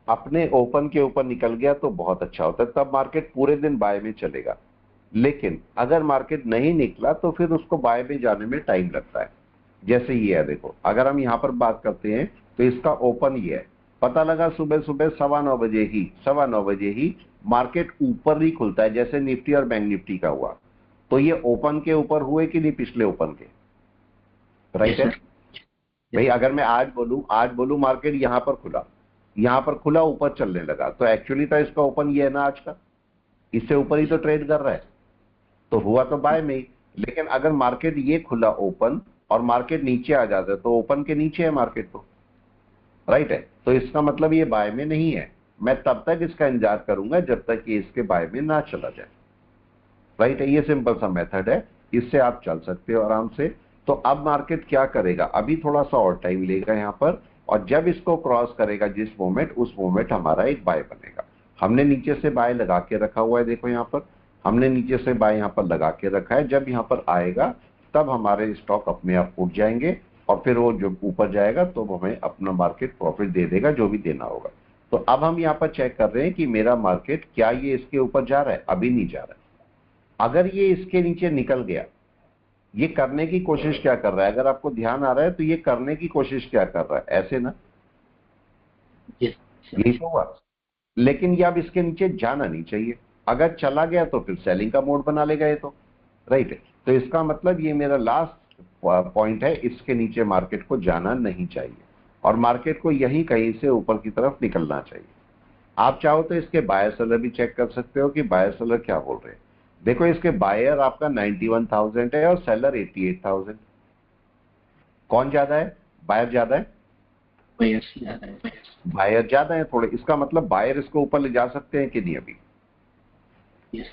अपने ओपन के ऊपर निकल गया तो बहुत अच्छा होता है, तब मार्केट पूरे दिन बाय में चलेगा। लेकिन अगर मार्केट नहीं निकला तो फिर उसको बाय में जाने में टाइम लगता है। जैसे ये है, देखो अगर हम यहां पर बात करते हैं तो इसका ओपन ये है, पता लगा सुबह सुबह 9:15 बजे ही मार्केट ऊपर ही खुलता है, जैसे निफ्टी और बैंक निफ्टी का हुआ। तो ये ओपन के ऊपर हुए कि नहीं, पिछले ओपन के, राइट है भाई। अगर मैं आज बोलूं मार्केट यहां पर खुला ऊपर चलने लगा, तो एक्चुअली तो इसका ओपन ये है ना आज का, इससे ऊपर ही तो ट्रेड कर रहा है, तो हुआ तो बाय में ही। लेकिन अगर मार्केट ये खुला ओपन और मार्केट नीचे आ जाता है तो ओपन के नीचे है मार्केट, तो राइट है, तो इसका मतलब ये बाय में नहीं है। मैं तब तक इसका इंतजार करूंगा जब तक ये इसके बाय में ना चला जाए, राइट है। ये सिंपल सा मेथड है, इससे आप चल सकते हो आराम से। तो अब मार्केट क्या करेगा, अभी थोड़ा सा और टाइम लेगा यहां पर, और जब इसको क्रॉस करेगा जिस मोमेंट, उस मोमेंट हमारा एक बाय बनेगा। हमने नीचे से बाय लगा के रखा हुआ है, देखो यहां पर हमने नीचे से बाय यहां पर लगा के रखा है। जब यहां पर आएगा तब हमारे स्टॉक अपने आप उठ जाएंगे, और फिर वो जब ऊपर जाएगा तो हमें अपना मार्केट प्रॉफिट दे देगा, जो भी देना होगा। तो अब हम यहां पर चेक कर रहे हैं कि मेरा मार्केट क्या ये इसके ऊपर जा रहा है, अभी नहीं जा रहा है। अगर ये इसके नीचे निकल गया, ये करने की कोशिश क्या कर रहा है, अगर आपको ध्यान आ रहा है तो ये करने की कोशिश क्या कर रहा है, ऐसे ना, यही तो हुआ। लेकिन ये अब इसके नीचे जाना नहीं चाहिए, अगर चला गया तो फिर सेलिंग का मोड बना लेगा ये, तो राइट है। तो इसका मतलब ये मेरा लास्ट पॉइंट है, इसके नीचे मार्केट को जाना नहीं चाहिए और मार्केट को यही कहीं से ऊपर की तरफ निकलना चाहिए। आप चाहो तो इसके बायर सेलर भी चेक कर सकते हो कि बायर सेलर क्या बोल रहे हैं। देखो इसके बायर आपका 91,000 है और सेलर 88,000। कौन ज्यादा है, बायर ज्यादा है, बायर ज्यादा है थोड़े। इसका मतलब बायर इसको ऊपर ले जा सकते हैं कि नहीं, अभी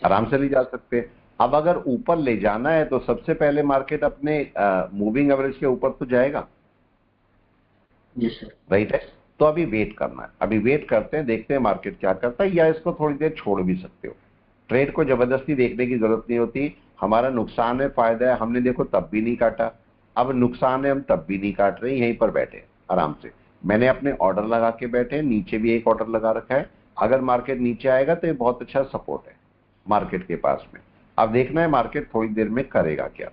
आराम से ले जा सकते हैं। अब अगर ऊपर ले जाना है तो सबसे पहले मार्केट अपने मूविंग एवरेज के ऊपर तो जाएगा, राइट है। तो अभी वेट करना है, अभी वेट करते हैं, देखते हैं मार्केट क्या करता है, या इसको थोड़ी देर छोड़ भी सकते हो। ट्रेड को जबरदस्ती देखने की जरूरत नहीं होती। हमारा नुकसान है, फायदा है, हमने देखो तब भी नहीं काटा, अब नुकसान है हम तब भी नहीं काट रहे, यहीं पर बैठे आराम से। मैंने अपने ऑर्डर लगा के बैठे, नीचे भी एक ऑर्डर लगा रखा है। अगर मार्केट नीचे आएगा तो ये बहुत अच्छा सपोर्ट है मार्केट के पास में। अब देखना है मार्केट थोड़ी देर में करेगा क्या।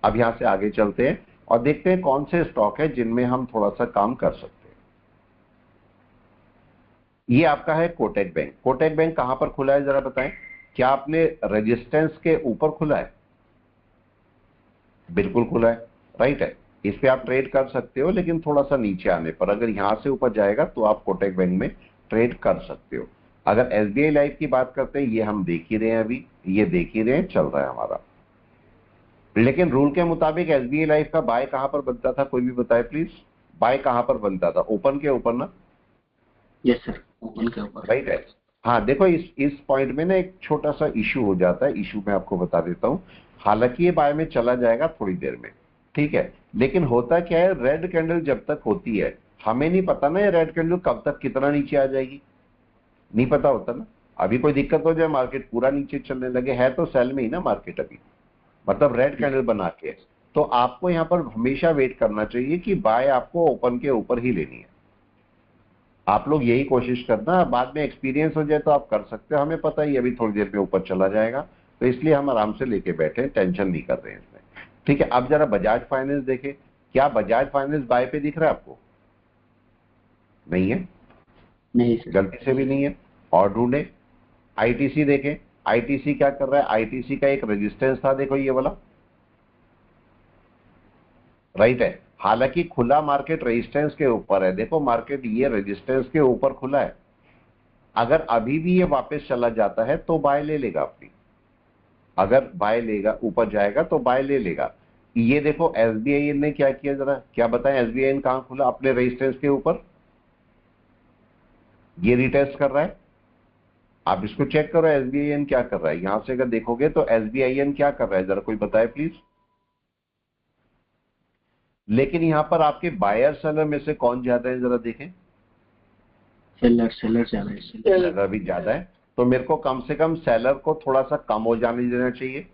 अब यहां से आगे चलते हैं और देखते हैं कौन से स्टॉक है जिनमें हम थोड़ा सा काम कर सकते हैं। ये आपका है कोटक बैंक। कोटक बैंक कहां पर खुला है जरा बताएं, क्या आपने रेजिस्टेंस के ऊपर खुला है, बिल्कुल खुला है, राइट है। इस पे आप ट्रेड कर सकते हो, लेकिन थोड़ा सा नीचे आने पर अगर यहां से ऊपर जाएगा तो आप कोटक बैंक में ट्रेड कर सकते हो। अगर एसबीआई लाइफ की बात करते हैं, ये हम देख ही रहे हैं, अभी ये देख ही रहे हैं, चल रहा है हमारा। लेकिन रूल के मुताबिक एसबीआई लाइफ का बाय कहां पर बनता था, कोई भी बताए प्लीज, बाय कहां पर बनता था, ओपन के ऊपर ना, यस सर, ओपन के ऊपर, राइट है। हाँ देखो इस पॉइंट में ना एक छोटा सा इशू हो जाता है, इशू मैं आपको बता देता हूं। हालांकि ये बाय में चला जाएगा थोड़ी देर में, ठीक है, लेकिन होता क्या है, रेड कैंडल जब तक होती है हमें नहीं पता ना ये रेड कैंडल कब तक कितना नीचे आ जाएगी, नहीं पता होता ना। अभी कोई दिक्कत हो जाए, मार्केट पूरा नीचे चलने लगे, है तो सेल में ही ना मार्केट अभी, मतलब रेड कैंडल बना के, तो आपको यहाँ पर हमेशा वेट करना चाहिए कि बाय आपको ओपन के ऊपर ही लेनी है। आप लोग यही कोशिश करना, बाद में एक्सपीरियंस हो जाए तो आप कर सकते हो, हमें पता ही अभी थोड़ी देर में ऊपर चला जाएगा, तो इसलिए हम आराम से लेके बैठे, टेंशन नहीं कर रहे हैं इसमें, ठीक है। अब जरा बजाज फाइनेंस देखें, क्या बजाज फाइनेंस बाय पे दिख रहा है आपको, नहीं है, नहीं सर, गलती से भी नहीं है। और ढूंढे, आईटीसी देखें, आईटीसी क्या कर रहा है, आईटीसी का एक रेजिस्टेंस था, देखो ये वाला, राइट है। हालांकि खुला मार्केट रेजिस्टेंस के ऊपर है, देखो मार्केट ये रेजिस्टेंस के ऊपर खुला है, अगर अभी भी ये वापस चला जाता है तो बाय ले लेगा अपनी, अगर बाय लेगा, ऊपर जाएगा तो बाय ले लेगा। ये देखो SBIN ने क्या किया, जरा क्या बताएं, SBIN कहां खुला, अपने रेजिस्टेंस के ऊपर, ये रिटेस्ट कर रहा है। आप इसको चेक करो SBIN क्या कर रहा है। यहां से अगर देखोगे तो SBIN क्या कर रहा है, जरा कोई बताए प्लीज। लेकिन यहां पर आपके बायर सेलर में से कौन ज्यादा है, जरा देखें। सेलर ज्यादा है। सेलर भी ज्यादा है, तो मेरे को कम से कम सेलर को थोड़ा सा कम हो जाने देना चाहिए,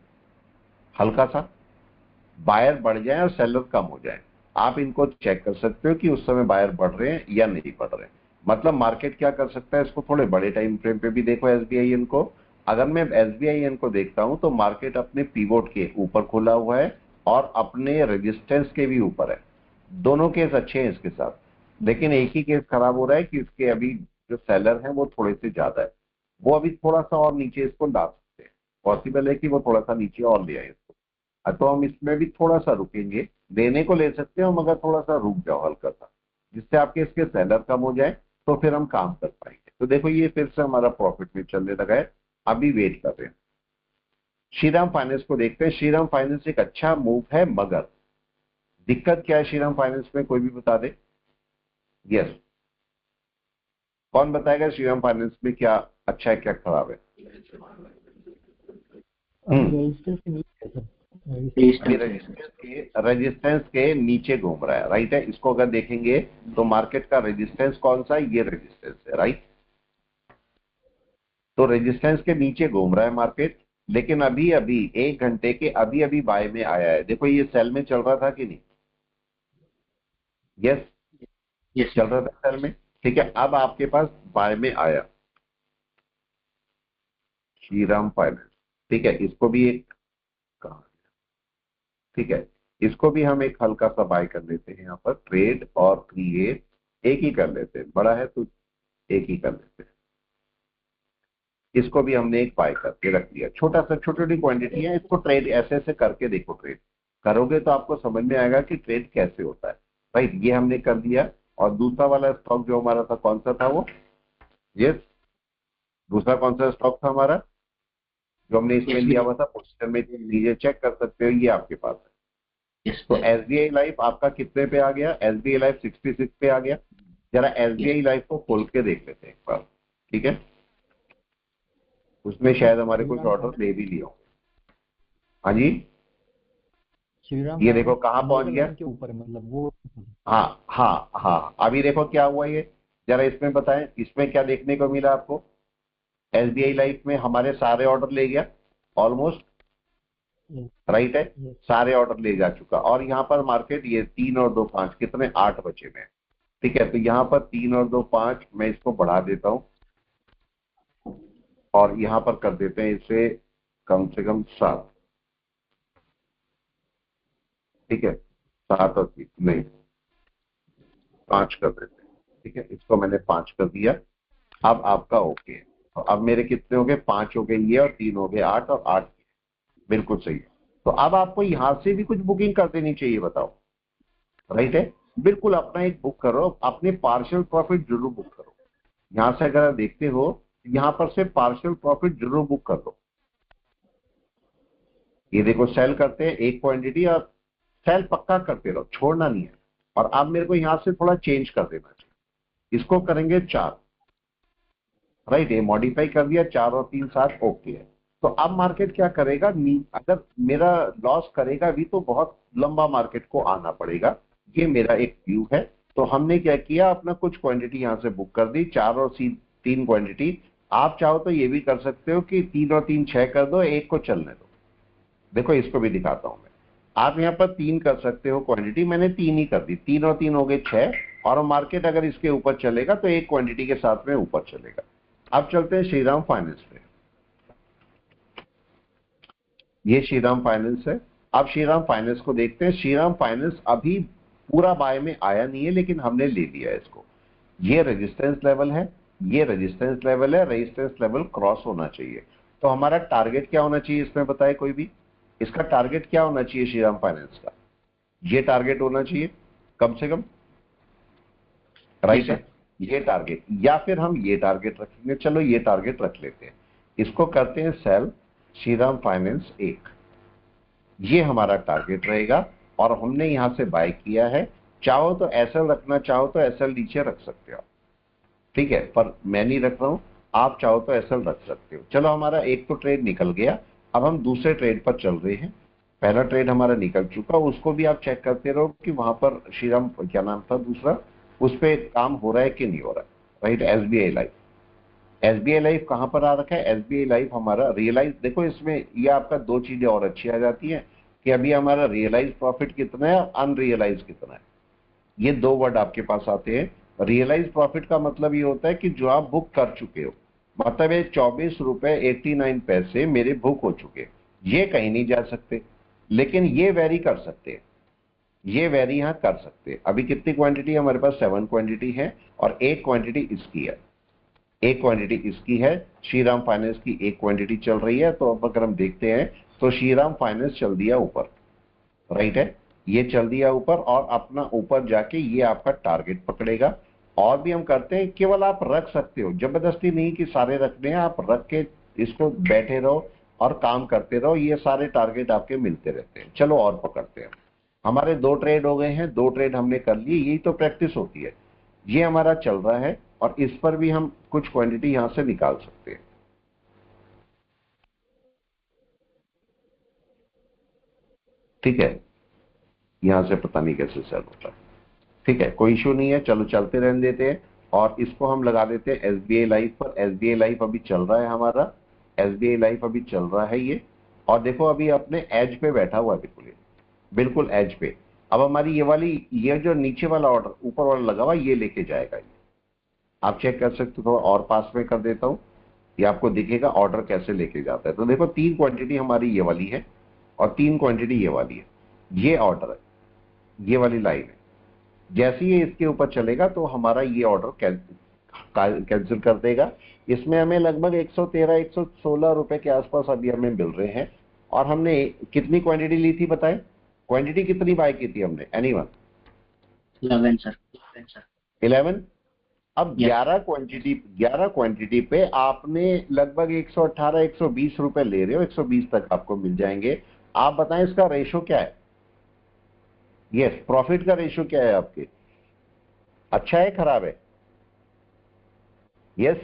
हल्का सा, बायर बढ़ जाए और सेलर कम हो जाए। आप इनको चेक कर सकते हो कि उस समय बायर बढ़ रहे हैं या नहीं बढ़ रहे हैं। मतलब मार्केट क्या कर सकता है, इसको थोड़े बड़े टाइम फ्रेम पे भी देखो SBIN को। अगर मैं SBIN को देखता हूं तो मार्केट अपने पिवोट के ऊपर खुला हुआ है और अपने रेजिस्टेंस के भी ऊपर है। दोनों केस अच्छे हैं इसके साथ, लेकिन एक ही केस खराब हो रहा है कि इसके अभी जो सेलर है वो थोड़े से ज्यादा है। वो अभी थोड़ा सा और नीचे इसको ला सकते हैं, पॉसिबल है कि वो थोड़ा सा नीचे और ले आए इसको। तो हम इसमें भी थोड़ा सा रुकेंगे, लेने को ले सकते हो मगर थोड़ा सा रुक जाओ हल्का सा, जिससे आपके इसके सेलर कम हो जाए, तो फिर हम काम कर पाएंगे। तो देखो ये फिर से हमारा प्रॉफिट में चलने लगा है, अभी वेट कर रहे हैं। श्रीराम फाइनेंस को देखते हैं। श्रीराम फाइनेंस एक अच्छा मूव है, मगर दिक्कत क्या है श्रीराम फाइनेंस में, कोई भी बता दे। यस, कौन बताएगा श्रीराम फाइनेंस में क्या अच्छा है क्या खराब है। रेजिस्टेंस के नीचे घूम रहा है, राइट है। इसको अगर देखेंगे तो मार्केट का रेजिस्टेंस कौन सा है, ये रेजिस्टेंस है, राइट। तो रेजिस्टेंस के नीचे घूम रहा है मार्केट, लेकिन अभी अभी 1 घंटे के अभी अभी बाय में आया है। देखो ये सेल में चल रहा था कि नहीं, यस चल रहा था सेल में, ठीक है। अब आपके पास बाय में आया श्रीराम फाइनेंस, ठीक है। इसको भी एक, ठीक है, इसको भी हम एक हल्का सा बाय कर लेते हैं यहाँ पर, ट्रेड और क्रिएट एक ही कर लेते हैं, बड़ा है तो एक ही कर लेते हैं। इसको भी हमने एक बाय करके रख दिया, छोटा सा, छोटी छोटी क्वांटिटी है। इसको ट्रेड ऐसे ऐसे करके देखो, ट्रेड करोगे तो आपको समझ में आएगा कि ट्रेड कैसे होता है, राइट। ये हमने कर दिया। और दूसरा वाला स्टॉक जो हमारा था, कौन सा था वो, यस, दूसरा कौन सा स्टॉक था हमारा जो हमने इसमें लिया हुआ था, पोजीशन में लीजिए, चेक कर सकते हो, ये आपके पास है। तो SBI लाइफ आपका कितने पे आ गया, SBI लाइफ 66 पे आ गया। जरा SBI लाइफ को खोल के देख लेते हैं एक बार, ठीक है। उसमें शायद हमारे कुछ ऑर्डर ले भी लिया हो। हाँ जी, ये देखो कहाँ पहुंच गया के ऊपर, मतलब वो। हाँ हाँ हाँ, अभी देखो क्या हुआ ये, जरा इसमें बताएं, इसमें क्या देखने को मिला आपको। SBI लाइफ में हमारे सारे ऑर्डर ले गया ऑलमोस्ट, राइट है, सारे ऑर्डर ले जा चुका। और यहाँ पर मार्केट ये 3 और 2 5 कितने, 8 बचे में, ठीक है। तो यहाँ पर 3 और 2 5, मैं इसको बढ़ा देता हूँ और यहाँ पर कर देते हैं इसे कम से कम 7, ठीक है। 7 और 3 नहीं, 5 कर देते हैं, ठीक है। इसको मैंने 5 कर दिया। अब आपका ओके है। तो अब मेरे कितने हो गए, 5 हो गए ये, और 3 हो गए 8, और 8 बिल्कुल सही है। तो अब आपको यहां से भी कुछ बुकिंग कर देनी चाहिए, बताओ, राइट है। बिल्कुल अपना एक बुक करो, अपने पार्शियल प्रॉफिट जरूर बुक करो। यहां से अगर आप देखते हो, यहां पर से पार्शियल प्रॉफिट जरूर बुक कर दो। ये देखो सेल करते हैं एक क्वांटिटी, और सेल पक्का करते रहो, छोड़ना नहीं है। और अब मेरे को यहां से थोड़ा चेंज कर देना चाहिए, इसको करेंगे 4, राइट। ये मॉडिफाई कर दिया, 4 और 3 7, ओके है। तो अब मार्केट क्या करेगा, अगर मेरा लॉस करेगा भी तो बहुत लंबा मार्केट को आना पड़ेगा, ये मेरा एक व्यू है। तो हमने क्या किया, अपना कुछ क्वांटिटी यहां से बुक कर दी, 4 और 3 क्वांटिटी। आप चाहो तो ये भी कर सकते हो कि 3 और 3 6 कर दो, एक को चलने दो। देखो इसको भी दिखाता हूं मैं, आप यहाँ पर 3 कर सकते हो क्वांटिटी, मैंने 3 ही कर दी, 3 और 3 हो गए 6। और मार्केट अगर इसके ऊपर चलेगा तो एक क्वांटिटी के साथ में ऊपर चलेगा। अब चलते हैं श्रीराम फाइनेंस में, ये श्रीराम फाइनेंस है। अब श्रीराम फाइनेंस को देखते हैं। श्रीराम फाइनेंस अभी पूरा बाय में आया नहीं है, लेकिन हमने ले लिया है इसको। ये रेजिस्टेंस लेवल है, ये रेजिस्टेंस लेवल है, रेजिस्टेंस लेवल क्रॉस होना चाहिए। तो हमारा टारगेट क्या होना चाहिए, इसमें बताए कोई भी, इसका टारगेट क्या होना चाहिए श्रीराम फाइनेंस का, ये टारगेट होना चाहिए कम से कम, राइट है, ये टारगेट। या फिर हम ये टारगेट रखेंगे, चलो ये टारगेट रख लेते हैं, इसको करते हैं सेल। श्रीराम फाइनेंस 1, ये हमारा टारगेट रहेगा और हमने यहां से बाय किया है। चाहो तो एसएल रखना, चाहो तो एसएल नीचे रख सकते हो, ठीक है, पर मैं नहीं रख रहा हूं, आप चाहो तो एसएल रख सकते हो। चलो हमारा एक तो ट्रेड निकल गया, अब हम दूसरे ट्रेड पर चल रहे हैं। पहला ट्रेड हमारा निकल चुका, उसको भी आप चेक करते रहो कि वहां पर श्रीराम क्या नाम था दूसरा, उस पर काम हो रहा है कि नहीं हो रहा है, right. SBI life, SBI life कहां पर आ रखा है, एसबीआई लाइफ हमारा रियलाइज, देखो इसमें ये आपका दो चीजें और अच्छी आ जाती हैं कि अभी हमारा रियलाइज प्रॉफिट कितना है और अनरियलाइज कितना है, ये दो वर्ड आपके पास आते हैं। रियलाइज प्रॉफिट का मतलब ये होता है कि जो आप बुक कर चुके हो, मतलब ये 24 रुपए 89 पैसे मेरे बुक हो चुके, ये कहीं नहीं जा सकते, लेकिन ये वेरी कर सकते हैं, ये वेरी यहां कर सकते हैं। अभी कितनी क्वांटिटी है हमारे पास, 7 क्वांटिटी है और एक क्वांटिटी इसकी है, एक क्वांटिटी इसकी है। श्रीराम फाइनेंस की एक क्वांटिटी चल रही है, तो अब अगर हम देखते हैं तो श्रीराम फाइनेंस चल दिया ऊपर, राइट है, ये चल दिया ऊपर और अपना ऊपर जाके ये आपका टारगेट पकड़ेगा। और भी हम करते हैं, केवल आप रख सकते हो, जबरदस्ती नहीं कि सारे रखने हैं, आप रख के इसको बैठे रहो और काम करते रहो, ये सारे टारगेट आपके मिलते रहते हैं। चलो और पकड़ते हैं, हमारे दो ट्रेड हो गए हैं, दो ट्रेड हमने कर लिए, यही तो प्रैक्टिस होती है। ये हमारा चल रहा है और इस पर भी हम कुछ क्वांटिटी यहां से निकाल सकते हैं, ठीक है। यहां से पता नहीं कैसे सेल होता है, ठीक है, कोई इशू नहीं है, चलो चलते रहने देते हैं। और इसको हम लगा देते हैं एसबीआई लाइफ पर। एसबीआई लाइफ अभी चल रहा है हमारा, एसबीआई लाइफ अभी चल रहा है ये, और देखो अभी अपने एज पे बैठा हुआ है, बिल्कुल बिल्कुल एज पे। अब हमारी ये वाली, ये जो नीचे वाला ऑर्डर ऊपर वाला लगा हुआ, ये लेके जाएगा ये, आप चेक कर सकते हो। थोड़ा और पास में कर देता हूं, ये आपको दिखेगा ऑर्डर कैसे लेके जाता है। तो देखो 3 क्वांटिटी हमारी ये वाली है और 3 क्वांटिटी ये वाली है, ये ऑर्डर है, ये वाली लाइन है। जैसे ही इसके ऊपर चलेगा तो हमारा ये ऑर्डर कैंसिल कर देगा। इसमें हमें लगभग 113-116 रुपए के आसपास अभी हमें मिल रहे हैं। और हमने कितनी क्वांटिटी ली थी बताएं, क्वांटिटी कितनी बाय की थी हमने, एनीवन? 11 सर। 11। अब Yes. 11 क्वांटिटी पे आपने लगभग 118-120 रुपए ले रहे हो, 120 तक आपको मिल जाएंगे। आप बताएं इसका रेशो क्या है, यस, प्रॉफिट का रेशो क्या है आपके, अच्छा है खराब है? यस,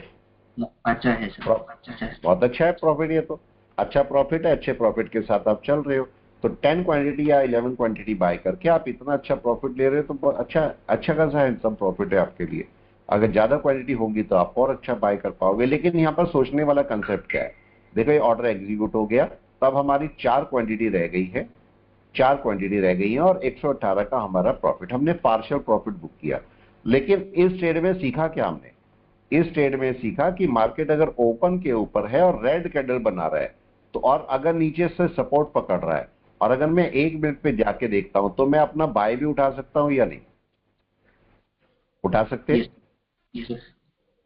अच्छा है सर, अच्छा है। बहुत अच्छा है प्रॉफिट, ये तो अच्छा प्रॉफिट है, अच्छे प्रॉफिट के साथ आप चल रहे हो। तो 10 क्वांटिटी या 11 क्वांटिटी बाय करके आप इतना अच्छा प्रॉफिट ले रहे हो, तो बहुत अच्छा खासा हैंडसम प्रॉफिट है आपके लिए। अगर ज्यादा क्वांटिटी होगी तो आप और अच्छा बाय कर पाओगे। लेकिन यहाँ पर सोचने वाला कंसेप्ट क्या है, देखो ये ऑर्डर एग्जीक्यूट हो गया, तब हमारी 4 क्वांटिटी रह गई है, 4 क्वांटिटी रह गई है और 118 का हमारा प्रॉफिट, हमने पार्शियल प्रॉफिट बुक किया। लेकिन इस ट्रेड में सीखा क्या हमने, इस ट्रेड में सीखा कि मार्केट अगर ओपन के ऊपर है और रेड कैंडल बना रहा है, तो और अगर नीचे से सपोर्ट पकड़ रहा है और अगर मैं 1 मिनट पे जाके देखता हूं, तो मैं अपना बाय भी उठा सकता हूं या नहीं, उठा सकते हैं? Yes.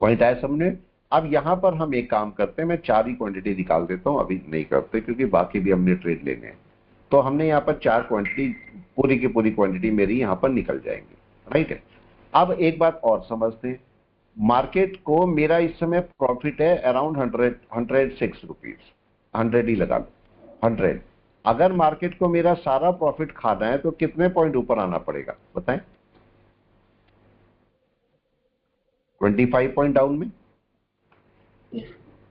पॉइंट आया समझे? अब यहां पर हम एक काम करते हैं, मैं 4 ही क्वांटिटी निकाल देता हूं, अभी नहीं करते क्योंकि बाकी भी हमने ट्रेड लेने हैं। तो हमने यहाँ पर 4 क्वांटिटी, पूरी की पूरी क्वांटिटी मेरी यहाँ पर निकल जाएंगी, राइट है। अब एक बात और समझते हैं, मार्केट को मेरा इस समय प्रॉफिट है अराउंड 106 रुपीज, 100 ही लगा लो, 100। अगर मार्केट को मेरा सारा प्रॉफिट खाना है तो कितने पॉइंट ऊपर आना पड़ेगा बताएं? 25 पॉइंट डाउन में,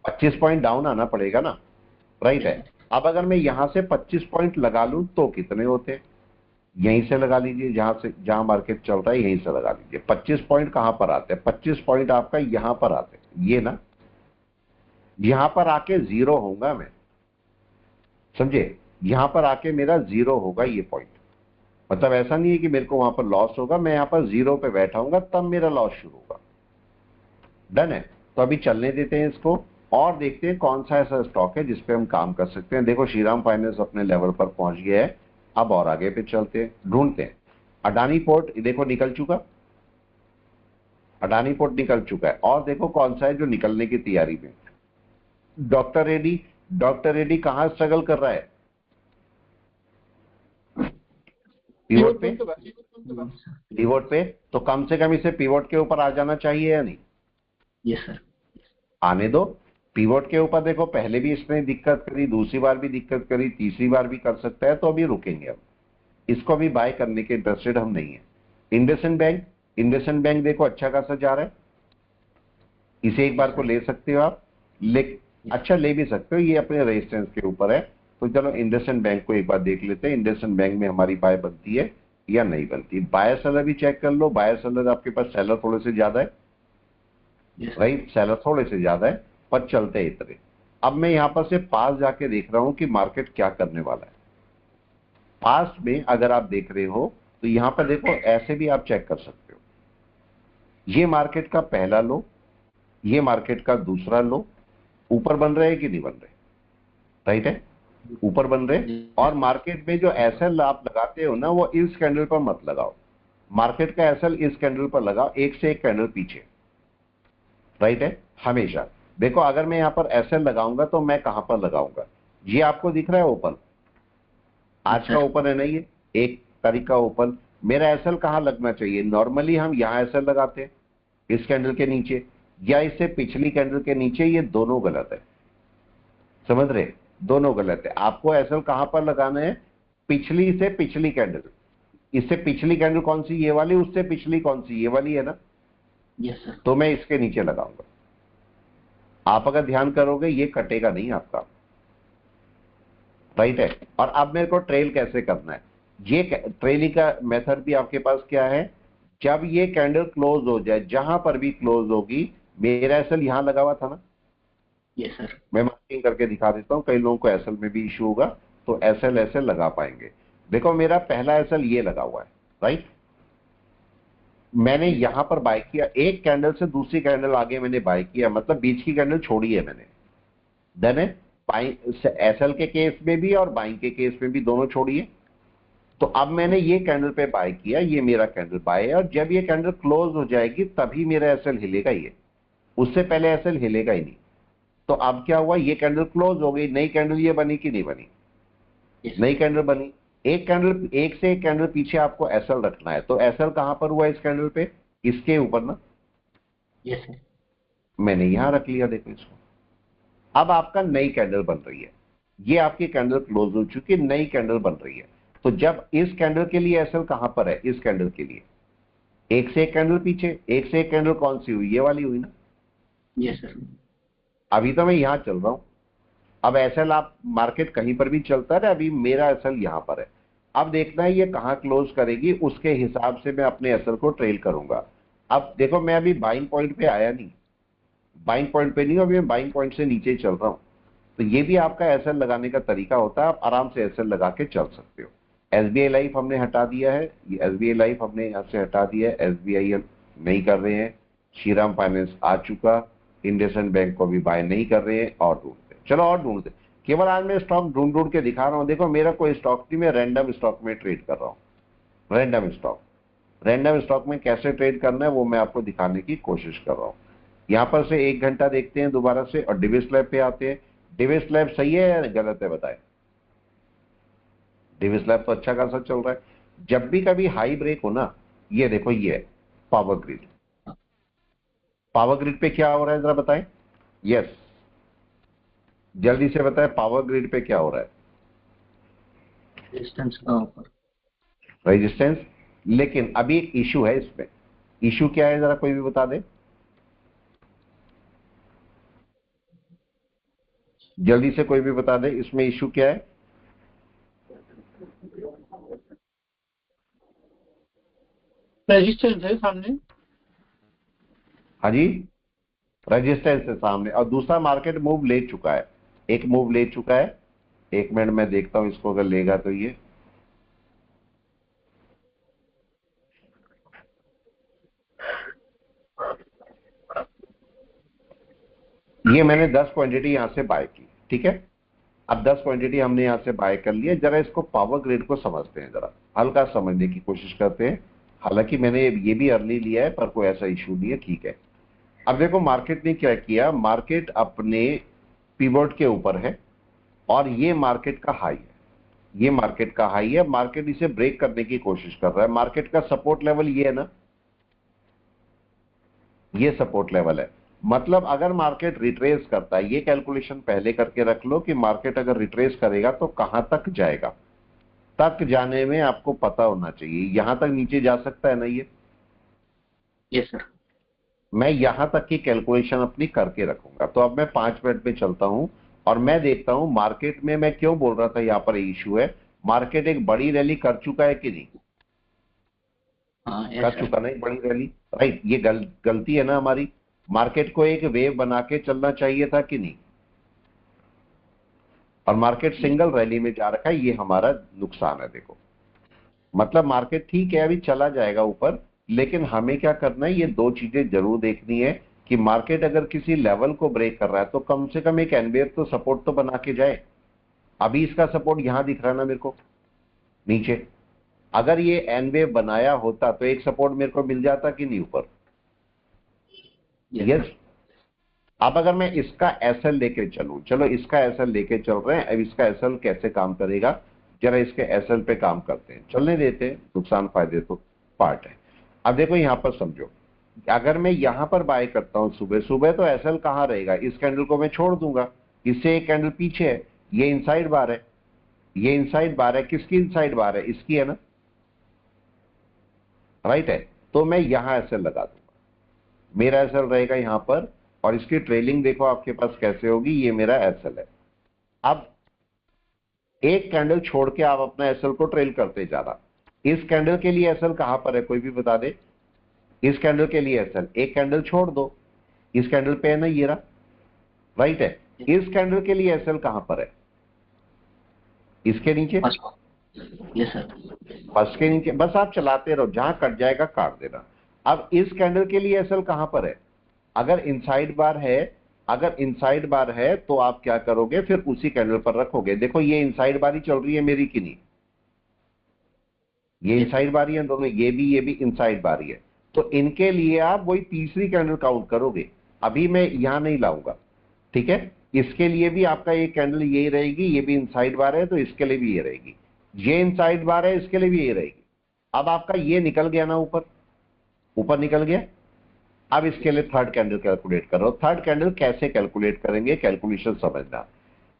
25 पॉइंट डाउन आना पड़ेगा ना, राइट है। अब अगर मैं यहां से 25 पॉइंट लगा लूं तो कितने होते हैं, यहीं से लगा लीजिए, जहां मार्केट चल रहा है यहीं से लगा लीजिए। 25 पॉइंट कहां पर आते हैं, 25 पॉइंट आपका यहां पर आते हैं, ये ना, यहां पर आके जीरो होगा मैं, समझे, यहां पर आके मेरा जीरो होगा ये पॉइंट। मतलब ऐसा नहीं है कि मेरे को वहां पर लॉस होगा, मैं यहां पर जीरो पे बैठा हूंगा तब मेरा लॉस शुरू होगा। डन है, तो अभी चलने देते हैं इसको और देखते हैं कौन सा ऐसा स्टॉक है जिसपे हम काम कर सकते हैं। देखो श्रीराम फाइनेंस अपने लेवल पर पहुंच गया है, अब और आगे पे चलते हैं, ढूंढते हैं। अडानी पोर्ट देखो निकल चुका, अडानी पोर्ट निकल चुका है। और देखो कौन सा है जो निकलने की तैयारी में, डॉक्टर रेड्डी। डॉक्टर रेड्डी कहां स्ट्रगल कर रहा है, पिवोट पे, पिवोट पे। तो कम से कम इसे पिवोट के ऊपर आ जाना चाहिए या नहीं? Yes sir. आने दो, पिवोट के ऊपर देखो पहले भी इसने दिक्कत करी, दूसरी बार भी दिक्कत करी, तीसरी बार भी कर सकता है, तो अभी रुकेंगे। अब इसको अभी बाय करने के इंटरेस्टेड हम नहीं है। इंडसइंड बैंक देखो अच्छा खासा जा रहा है, इसे एक बार को ले सकते हो आप, अच्छा ले भी सकते हो, ये अपने रेजिस्टेंस के ऊपर है। तो चलो इंडसइंड बैंक को एक बार देख लेते हैं, इंडसइंड बैंक में हमारी बाय बनती है या नहीं बनती। बायर सेलर भी चेक कर लो, बायर सेलर आपके पास सेलर थोड़े से ज्यादा है, राइट, सेलर थोड़े से ज्यादा है, पर चलते इतने। अब मैं यहां पर से पास जाके देख रहा हूं कि मार्केट क्या करने वाला है। पास में अगर आप देख रहे हो तो यहां पर देखो ऐसे भी आप चेक कर सकते हो, ये मार्केट का पहला लो, ये मार्केट का दूसरा लो, ऊपर बन रहे हैं कि नहीं बन रहे, राइट है, ऊपर बन रहे। और मार्केट में जो एसएल आप लगाते हो ना, वो इस कैंडल पर मत लगाओ, मार्केट का एसएल इस कैंडल पर लगाओ, एक से एक कैंडल पीछे, राइट है। हमेशा देखो अगर मैं यहां पर एसएल लगाऊंगा तो मैं कहां पर लगाऊंगा, ये आपको दिख रहा है ओपन, आज का ओपन है ना, ये 1 तारीख का ओपन। मेरा एसएल कहां लगना चाहिए, नॉर्मली हम यहां एसएल लगाते हैं इस कैंडल के नीचे या इससे पिछली कैंडल के नीचे, ये दोनों गलत है, समझ रहे, दोनों गलत है। आपको एसएल कहां पर लगाना है, पिछली से पिछली कैंडल, इससे पिछली कैंडल कौन सी, ये वाली, उससे पिछली कौन सी, ये वाली है ना, यस सर। तो मैं इसके नीचे लगाऊंगा। आप अगर ध्यान करोगे ये कटेगा नहीं आपका, राइट है। और अब मेरे को ट्रेल कैसे करना है, ये ट्रेलिंग का मेथड भी आपके पास क्या है, जब ये कैंडल क्लोज हो जाए, जहां पर भी क्लोज होगी, मेरा एसएल यहां लगा हुआ था ना, यस सर। मैं मार्किंग करके दिखा देता हूं, कई लोगों को एसएल में भी इशू होगा, तो एसएल ऐसे लगा पाएंगे। देखो मेरा पहला एसएल ये लगा हुआ है, राइट, मैंने यहां पर बाय किया, एक कैंडल से दूसरी कैंडल आगे मैंने बाय किया, मतलब बीच की कैंडल छोड़ी है मैंने, देन एसएल के केस में भी और बाइंग के केस में भी दोनों छोड़िए। तो अब मैंने ये कैंडल पे बाय किया, ये मेरा कैंडल बाय है, और जब ये कैंडल क्लोज हो जाएगी तभी मेरा एसएल हिलेगा, ये उससे पहले एसएल हिलेगा ही नहीं। तो अब क्या हुआ, ये कैंडल क्लोज हो गई, नई कैंडल ये बनी कि नहीं बनी, नई कैंडल बनी। एक कैंडल, एक से एक कैंडल पीछे आपको एसएल रखना है, तो एसएल कहां पर हुआ इस कैंडल पे, इसके ऊपर ना, यस सर। मैंने यहां रख लिया, देखो इसको। अब आपका नई कैंडल बन रही है, ये आपकी कैंडल क्लोज हो चुकी है, नई कैंडल बन रही है। तो जब इस कैंडल के लिए एसएल कहां पर है, इस कैंडल के लिए एक से एक कैंडल पीछे, एक से एक कैंडल कौन सी हुई, ये वाली हुई ना, यस सर। अभी तो मैं यहां चल रहा हूं। अब एसएल आप मार्केट कहीं पर भी चलता है, अभी मेरा एसएल यहां पर है। अब देखना है ये कहां क्लोज करेगी, उसके हिसाब से मैं अपने एसएल को ट्रेल करूंगा। अब देखो मैं अभी बाइंग पॉइंट पे आया नहीं, बाइंग पॉइंट पे नहीं, अभी मैं बाइंग पॉइंट से नीचे चल रहा हूं। तो ये भी आपका एसएल लगाने का तरीका होता है, आप आराम से एसएल लगा के चल सकते हो। एसबीआई लाइफ हमने हटा दिया है, ये एसबीआई लाइफ हमने यहां से हटा दिया है, एसबीआई नहीं कर रहे हैं, श्रीराम फाइनेंस आ चुका, इंडसइंड बैंक को भी बाय नहीं कर रहे हैं, और ढूंढते, चलो और ढूंढते। केवल आज मैं स्टॉक ढूंढ ढूंढ के दिखा रहा हूं, देखो मेरा कोई स्टॉक नहीं, मैं रैंडम स्टॉक में ट्रेड कर रहा हूं। रैंडम स्टॉक में कैसे ट्रेड करना है वो मैं आपको दिखाने की कोशिश कर रहा हूं। यहां पर से 1 घंटा देखते हैं दोबारा से, और डिविस लैब पे आते हैं। डिविस लैब सही है या गलत है बताएं, डिविस लैब तो अच्छा खासा चल रहा है। जब भी कभी हाई ब्रेक हो ना, ये देखो ये है पावर ग्रिड, पावर ग्रिड पे क्या हो रहा है जरा बताएं, यस जल्दी से बताएं, पावर ग्रिड पे क्या हो रहा है, रेजिस्टेंस का ऊपर। रेजिस्टेंस। लेकिन अभी एक इशू है इसमें, इशू क्या है जरा कोई भी बता दे, जल्दी से कोई भी बता दे, इसमें इशू क्या है। रेजिस्टेंस है सामने। हाँ जी, रेजिस्टेंस है सामने, और दूसरा मार्केट मूव ले चुका है, एक मूव ले चुका है। 1 मिनट में देखता हूं इसको, अगर लेगा तो ये मैंने 10 क्वांटिटी यहां से बाय की, ठीक है। अब 10 क्वांटिटी हमने यहां से बाय कर लिया। जरा इसको पावर ग्रिड को समझते हैं, जरा हल्का समझने की कोशिश करते हैं। हालांकि मैंने ये भी अर्ली लिया है, पर कोई ऐसा इशू नहीं है, ठीक है। अब देखो मार्केट ने क्या किया, मार्केट अपने पिवोट के ऊपर है, और ये मार्केट का हाई है, ये मार्केट का हाई है। मार्केट इसे ब्रेक करने की कोशिश कर रहा है। मार्केट का सपोर्ट लेवल ये है ना, ये सपोर्ट लेवल है। मतलब अगर मार्केट रिट्रेस करता है, ये कैलकुलेशन पहले करके रख लो कि मार्केट अगर रिट्रेस करेगा तो कहां तक जाएगा, तक जाने में आपको पता होना चाहिए। यहां तक नीचे जा सकता है ना ये? Yes sir. मैं यहां तक की कैलकुलेशन अपनी करके रखूंगा। तो अब मैं 5 मिनट पे चलता हूं और मैं देखता हूं मार्केट में, मैं क्यों बोल रहा था यहां पर इश्यू है, मार्केट एक बड़ी रैली कर चुका है कि नहीं? हाँ, कर यस सर। चुका ना एक बड़ी रैली, राइट? ये गलती है ना हमारी। मार्केट को एक वेव बना के चलना चाहिए था कि नहीं? और मार्केट सिंगल रैली में जा रखा है, ये हमारा नुकसान है। देखो मतलब मार्केट ठीक है अभी चला जाएगा ऊपर, लेकिन हमें क्या करना है, ये दो चीजें जरूर देखनी है कि मार्केट अगर किसी लेवल को ब्रेक कर रहा है तो कम से कम एक एनवेव तो सपोर्ट तो बना के जाए। अभी इसका सपोर्ट यहां दिख रहा है ना मेरे को नीचे, अगर ये एनवेव बनाया होता तो एक सपोर्ट मेरे को मिल जाता कि नहीं ऊपर? यस। अब अगर मैं इसका एसएल लेके चलूं, चलो इसका एसएल लेके चल रहे हैं, अब इसका एसएल कैसे काम करेगा, जरा इसके एसएल पे काम करते हैं, चलने देते हैं, नुकसान फायदे तो पार्ट है। अब देखो यहां पर समझो, अगर मैं यहां पर बाय करता हूं सुबह सुबह तो एसएल कहां रहेगा? इस कैंडल को मैं छोड़ दूंगा, इससे एक कैंडल पीछे है, ये इनसाइड बार है, ये इनसाइड बार है, किसकी इनसाइड बार है? इसकी है ना, राइट है? तो मैं यहां एसएल लगा दूंगा, मेरा एसएल रहेगा यहां पर, और इसकी ट्रेलिंग देखो आपके पास कैसे होगी, ये मेरा एसएल है। अब एक कैंडल छोड़ के आप अपना एसएल को ट्रेल करते जाना। इस कैंडल के लिए एसएल कहां पर है, कोई भी बता दे? इस कैंडल के लिए एसएल, एक कैंडल छोड़ दो, इस कैंडल पे है ना ये रहा, राइट है? इस कैंडल के लिए एसएल कहां पर है? इसके नीचे, यस सर। फर्स्ट के नीचे। बस आप चलाते रहो, जहां कट जाएगा काट देना। अब इस कैंडल के लिए एसएल कहां पर है? अगर इनसाइड बार है, अगर इनसाइड बार है तो आप क्या करोगे, फिर उसी कैंडल पर रखोगे। देखो ये इनसाइड बार ही चल रही है मेरी कि नहीं? ये इनसाइड बार ही है दोनों, ये भी इनसाइड बार ही है। तो इनके लिए आप वही तीसरी कैंडल काउंट करोगे, अभी मैं यहां नहीं लाऊंगा, ठीक है? इसके लिए भी आपका ये कैंडल यही रहेगी, ये भी इनसाइड बार है तो इसके लिए भी ये रहेगी, ये इनसाइड बार है इसके लिए भी ये रहेगी। अब आपका ये निकल गया ना ऊपर, ऊपर निकल गया। अब इसके लिए थर्ड कैंडल कैलकुलेट करो। थर्ड कैंडल कैसे कैलकुलेट करेंगे, कैलकुलेशन समझना।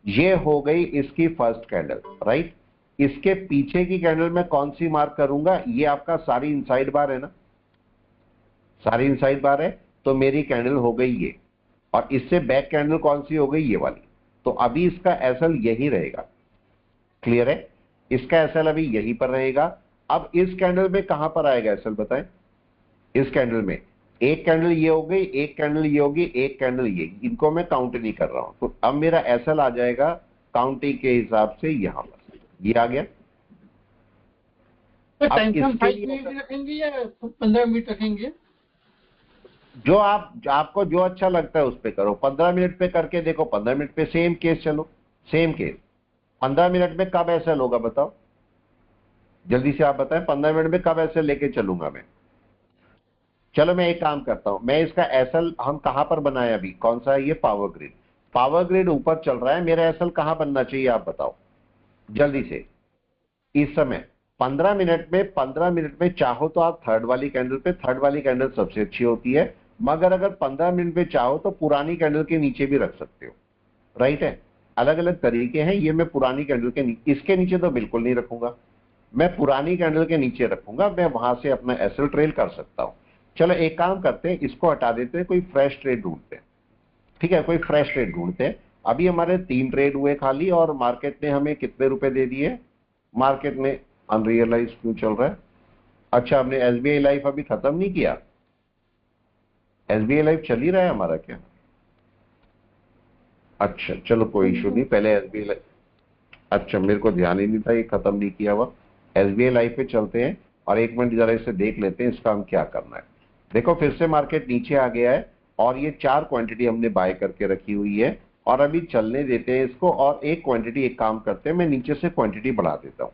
ये हो गई इसकी फर्स्ट कैंडल, राइट? इसके पीछे की कैंडल में कौन सी मार्क करूंगा? ये आपका सारी इनसाइड बार है ना, सारी इनसाइड बार है, तो मेरी कैंडल हो गई ये, और इससे बैक कैंडल कौन सी हो गई, ये वाली। तो अभी इसका एसएल यही रहेगा, क्लियर है? इसका एसएल अभी यहीं पर रहेगा। अब इस कैंडल में कहां पर आएगा एसएल बताएं? इस कैंडल में एक कैंडल ये हो गई, एक कैंडल ये होगी, एक कैंडल ये, इनको मैं काउंट नहीं कर रहा हूं। तो अब मेरा एसएल आ जाएगा काउंटिंग के हिसाब से यहां पर, ये आ गया। तो अब टाइम फ्रेम इसके 5 लिए मिनट रखेंगे या 15 मिनट रखेंगे? जो आपको जो अच्छा लगता है उस पे करो। 15 मिनट पे करके देखो, 15 मिनट पे सेम केस चलो, सेम केस। 15 मिनट में कब एसएल होगा बताओ, जल्दी से आप बताएं, 15 मिनट में कब एसएल लेके चलूंगा मैं? चलो मैं एक काम करता हूं, मैं इसका एसएल हम कहां पर बनाए अभी, कौन सा है ये? Power grid. पावर ग्रिड ऊपर चल रहा है, मेरा एसएल कहां बनना चाहिए आप बताओ जल्दी से। इस समय 15 मिनट में, 15 मिनट में चाहो तो आप थर्ड वाली कैंडल पे, थर्ड वाली कैंडल सबसे अच्छी होती है, मगर अगर 15 मिनट में चाहो तो पुरानी कैंडल के नीचे भी रख सकते हो, राइट है? अलग अलग तरीके हैं। ये मैं पुरानी कैंडल के नीचे, इसके नीचे तो बिल्कुल नहीं रखूंगा, मैं पुरानी कैंडल के नीचे रखूंगा, मैं वहां से अपना एसएल ट्रेल कर सकता हूं। चलो एक काम करते हैं, इसको हटा देते हैं, कोई फ्रेश ट्रेड ढूंढते हैं, ठीक है? कोई फ्रेश ट्रेड ढूंढते हैं। अभी हमारे 3 ट्रेड हुए खाली, और मार्केट ने हमें कितने रुपए दे दिए? मार्केट में अनरियलाइज क्यों चल रहा है? अच्छा, हमने एसबीआई लाइफ अभी खत्म नहीं किया, एसबीआई लाइफ चल ही रहा है हमारा क्या? अच्छा चलो कोई इशू नहीं, पहले एसबीआई लाइफ, अच्छा मेरे को ध्यान ही नहीं था ये खत्म नहीं किया हुआ। एसबीआई लाइफ पे चलते हैं और एक मिनट जरा इसे देख लेते हैं, इसका हम क्या करना है। देखो फिर से मार्केट नीचे आ गया है, और ये 4 क्वांटिटी हमने बाय करके रखी हुई है, और अभी चलने देते हैं इसको। और एक क्वांटिटी, एक काम करते हैं, मैं नीचे से क्वांटिटी बढ़ा देता हूं,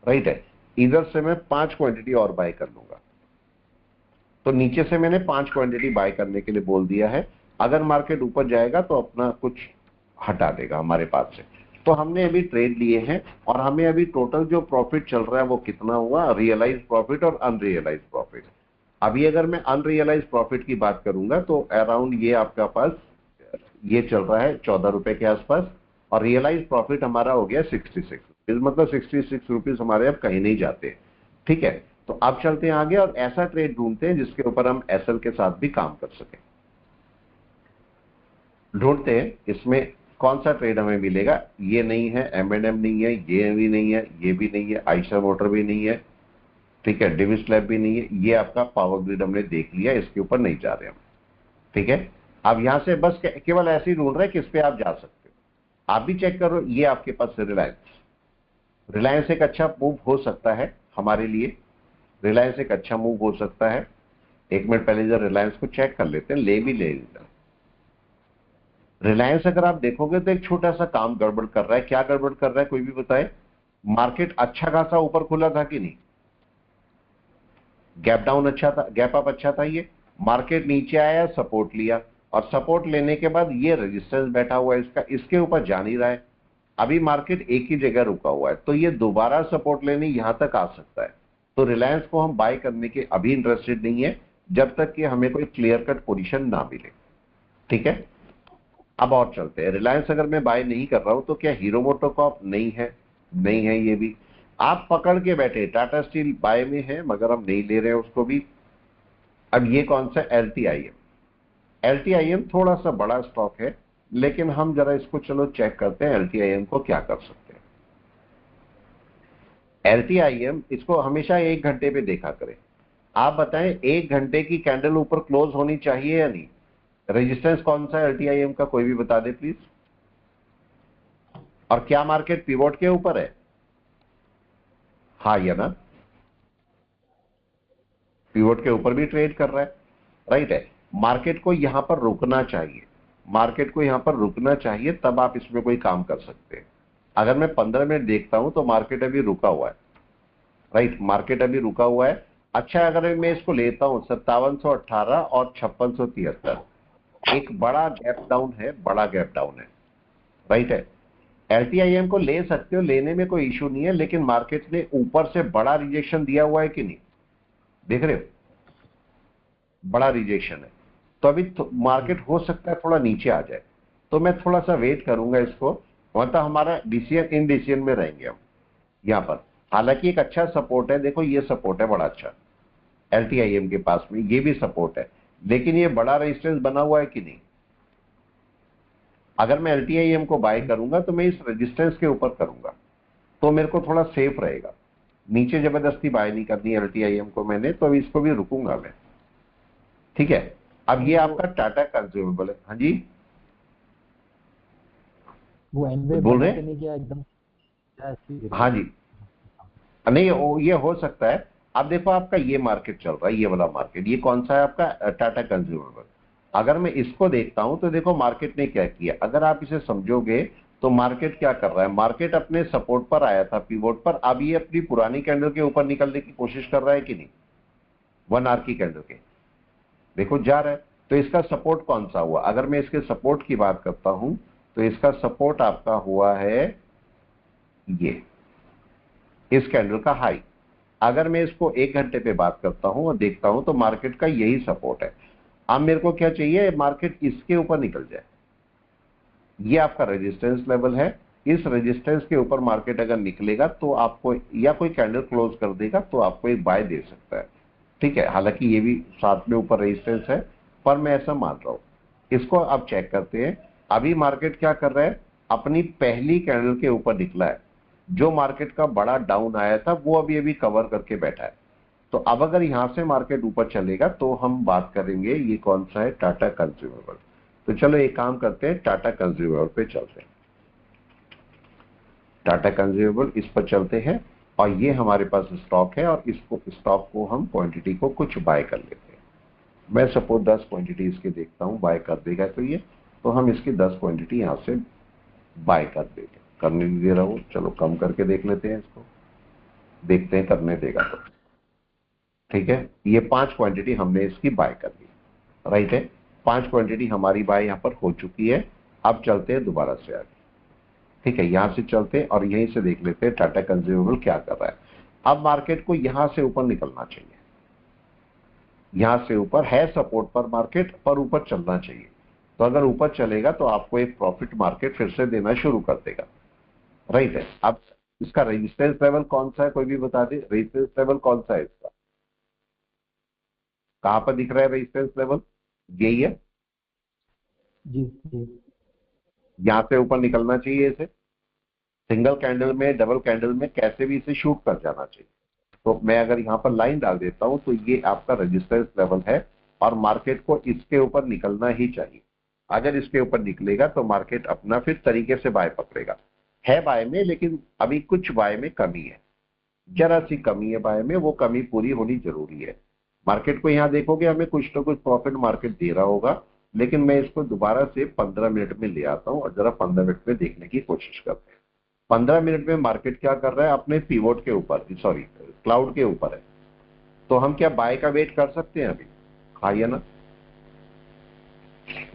राइट है? इधर से मैं 5 क्वांटिटी और बाय कर लूंगा। तो नीचे से मैंने 5 क्वांटिटी बाय करने के लिए बोल दिया है। अगर मार्केट ऊपर जाएगा तो अपना कुछ हटा देगा हमारे पास से। तो हमने अभी ट्रेड लिए हैं, और हमें अभी टोटल जो प्रॉफिट चल रहा है वो कितना हुआ, रियलाइज प्रॉफिट और अनरियलाइज प्रॉफिट। अभी अगर मैं अनरियलाइज प्रॉफिट की बात करूंगा तो अराउंड ये आपका पास ये चल रहा है 14 रुपए के आसपास, और रियलाइज प्रॉफिट हमारा हो गया 66 रुपीज, मतलब 66 रुपीज हमारे अब कहीं नहीं जाते। ठीक है, तो अब चलते हैं आगे और ऐसा ट्रेड ढूंढते हैं जिसके ऊपर हम एसएल के साथ भी काम कर सकें। ढूंढते हैं इसमें कौन सा ट्रेड हमें मिलेगा। ये नहीं है, M&M नहीं है, ये भी नहीं है, ये भी नहीं है, आयशर मोटर भी नहीं है, ठीक है, डिविस लैब भी नहीं है, ये आपका पावर ग्रिड हमने देख लिया, इसके ऊपर नहीं जा रहे हम। ठीक है, अब यहां से बस केवल ऐसे ही ढूंढ रहे हैं किस पे आप जा सकते हो। आप भी चेक करो, ये आपके पास रिलायंस एक अच्छा मूव हो सकता है हमारे लिए, रिलायंस एक अच्छा मूव हो सकता है। एक मिनट पहले जरा रिलायंस को चेक कर लेते हैं, ले भी ले लेते। रिलायंस अगर आप देखोगे तो एक छोटा सा काम गड़बड़ कर रहा है। क्या गड़बड़ कर रहा है कोई भी बताए? मार्केट अच्छा खासा ऊपर खुला था कि नहीं? गैप डाउन अच्छा था, गैप अप अच्छा था। ये मार्केट नीचे आया, सपोर्ट लिया, और सपोर्ट लेने के बाद ये रेजिस्टेंस बैठा हुआ है इसका, इसके ऊपर जा नहीं रहा है। अभी मार्केट एक ही जगह रुका हुआ है, तो ये दोबारा सपोर्ट लेने यहां तक आ सकता है। तो रिलायंस को हम बाय करने के अभी इंटरेस्टेड नहीं है जब तक कि हमें कोई क्लियर कट पोजीशन ना मिले। ठीक है, अब और चलते हैं। रिलायंस अगर मैं बाय नहीं कर रहा हूं तो क्या हीरो मोटोकॉर्प नहीं है? नहीं है, ये भी आप पकड़ के बैठे। टाटा स्टील बाय में है मगर हम नहीं ले रहे हैं उसको भी। अब ये कौन सा? LTIM थोड़ा सा बड़ा स्टॉक है, लेकिन हम जरा इसको चलो चेक करते हैं LTIM को क्या कर सकते हैं। LTIM इसको हमेशा 1 घंटे पे देखा करें। आप बताएं 1 घंटे की कैंडल ऊपर क्लोज होनी चाहिए या नहीं? रेजिस्टेंस कौन सा है LTIM का, कोई भी बता दे प्लीज। और क्या मार्केट पिवोट के ऊपर है? हाँ या ना? पिवोट के ऊपर भी ट्रेड कर रहा है, राइट है। मार्केट को यहां पर रुकना चाहिए, मार्केट को यहां पर रुकना चाहिए, तब आप इसमें कोई काम कर सकते हैं। अगर मैं 15 मिनट देखता हूं तो मार्केट अभी रुका हुआ है, राइट, मार्केट अभी रुका हुआ है। अच्छा, अगर मैं इसको लेता हूं 5718 और 5673, एक बड़ा गैप डाउन है, बड़ा गैप डाउन है, राइट है। LTIM को ले सकते हो, लेने में कोई इशू नहीं है, लेकिन मार्केट ने ऊपर से बड़ा रिजेक्शन दिया हुआ है कि नहीं, देख रहे हो? बड़ा रिजेक्शन है, तो अभी मार्केट हो सकता है थोड़ा नीचे आ जाए, तो मैं थोड़ा सा वेट करूंगा इसको, मतलब हमारा डिसीजन इन डिसीजन में रहेंगे हम यहां पर। हालांकि एक अच्छा सपोर्ट है, देखो ये सपोर्ट है बड़ा अच्छा, LTIM के पास में ये भी सपोर्ट है, लेकिन ये बड़ा रेजिस्टेंस बना हुआ है कि नहीं? अगर मैं LTIM को बाय करूंगा तो मैं इस रेजिस्टेंस के ऊपर करूंगा, तो मेरे को थोड़ा सेफ रहेगा। नीचे जबरदस्ती बाय नहीं करनी LTIM को मैंने, तो इसको भी रुकूंगा मैं। ठीक है, अब ये आपका टाटा कंज्यूमेबल है। हाँ जी, वो एनवे बोल रहे बना के हैं? नहीं किया एकदम? हाँ जी, नहीं ये हो सकता है। अब देखो आपका ये मार्केट चल रहा है, ये वाला मार्केट, ये कौन सा है आपका? टाटा कंज्यूमेबल। अगर मैं इसको देखता हूं तो देखो मार्केट ने क्या किया, अगर आप इसे समझोगे तो मार्केट क्या कर रहा है। मार्केट अपने सपोर्ट पर आया था, पिवोट पर, अब ये अपनी पुरानी कैंडल के ऊपर निकलने की कोशिश कर रहा है कि नहीं? 1 आवर की कैंडल के देखो जा रहा है, तो इसका सपोर्ट कौन सा हुआ? अगर मैं इसके सपोर्ट की बात करता हूं तो इसका सपोर्ट आपका हुआ है ये, इस कैंडल का हाई। अगर मैं इसको 1 घंटे पे बात करता हूं और देखता हूं तो मार्केट का यही सपोर्ट है। अब मेरे को क्या चाहिए? मार्केट इसके ऊपर निकल जाए, ये आपका रेजिस्टेंस लेवल है। इस रेजिस्टेंस के ऊपर मार्केट अगर निकलेगा तो आपको, या कोई कैंडल क्लोज कर देगा तो आपको एक बाय दे सकता है। ठीक है, हालांकि ये भी साथ में ऊपर रेजिस्टेंस है, पर मैं ऐसा मान रहा हूं। इसको अब चेक करते हैं। अभी मार्केट क्या कर रहा है? अपनी पहली कैंडल के ऊपर निकला है, जो मार्केट का बड़ा डाउन आया था वो अभी कवर करके बैठा है। तो अब अगर यहां से मार्केट ऊपर चलेगा तो हम बात करेंगे, ये कौन सा है? टाटा कंज्यूमेबल। तो चलो एक काम करते हैं, टाटा कंज्यूमेबल पे चलते हैं। टाटा कंज्यूमेबल इस पर चलते हैं, और ये हमारे पास स्टॉक है, और इसको स्टॉक को हम क्वांटिटी को कुछ बाय कर लेते हैं। मैं सपोज 10 क्वांटिटी इसके देखता हूं, बाय कर देगा तो ये, तो हम इसकी 10 क्वांटिटी यहां से बाय कर देंगे। करने नहीं दे रहा हूं, चलो कम करके देख लेते हैं इसको, देखते हैं करने देगा तो। ठीक है, ये 5 क्वांटिटी हमने इसकी बाय कर ली, राइट है। 5 क्वांटिटी हमारी बाय यहां पर हो चुकी है। अब चलते हैं दोबारा से आगे। ठीक है, यहां से चलते हैं और यहीं से देख लेते हैं टाटा कंज्यूमेबल क्या कर रहा है। अब मार्केट को यहां से ऊपर निकलना चाहिए, यहां से ऊपर है सपोर्ट पर मार्केट, पर ऊपर चलना चाहिए। तो अगर ऊपर चलेगा तो आपको एक प्रॉफिट मार्केट फिर से देना शुरू कर देगा, राइट है। अब इसका रेजिस्टेंस लेवल कौन सा है, कोई भी बता दे, रेजिस्टेंस लेवल कौन सा है इसका, कहां पर दिख रहा है रेजिस्टेंस लेवल, यही है, जी जी। यहां से ऊपर निकलना चाहिए इसे, सिंगल कैंडल में डबल कैंडल में कैसे भी इसे शूट कर जाना चाहिए। तो मैं अगर यहाँ पर लाइन डाल देता हूं तो ये आपका रेजिस्टेंस लेवल है और मार्केट को इसके ऊपर निकलना ही चाहिए। अगर इसके ऊपर निकलेगा तो मार्केट अपना फिर तरीके से बाय पकड़ेगा, है बाय में, लेकिन अभी कुछ बाय में कमी है, जरा सी कमी है बाय में, वो कमी पूरी होनी जरूरी है। मार्केट को यहाँ देखोगे हमें कुछ तो कुछ प्रॉफिट मार्केट दे रहा होगा, लेकिन मैं इसको दोबारा से 15 मिनट में ले आता हूँ और जरा 15 मिनट में देखने की कोशिश करते हैं। 15 मिनट में मार्केट क्या कर रहा है, अपने पिवोट के ऊपर, सॉरी क्लाउड के ऊपर है। तो हम क्या बाय का वेट कर सकते हैं अभी, हाँ या ना,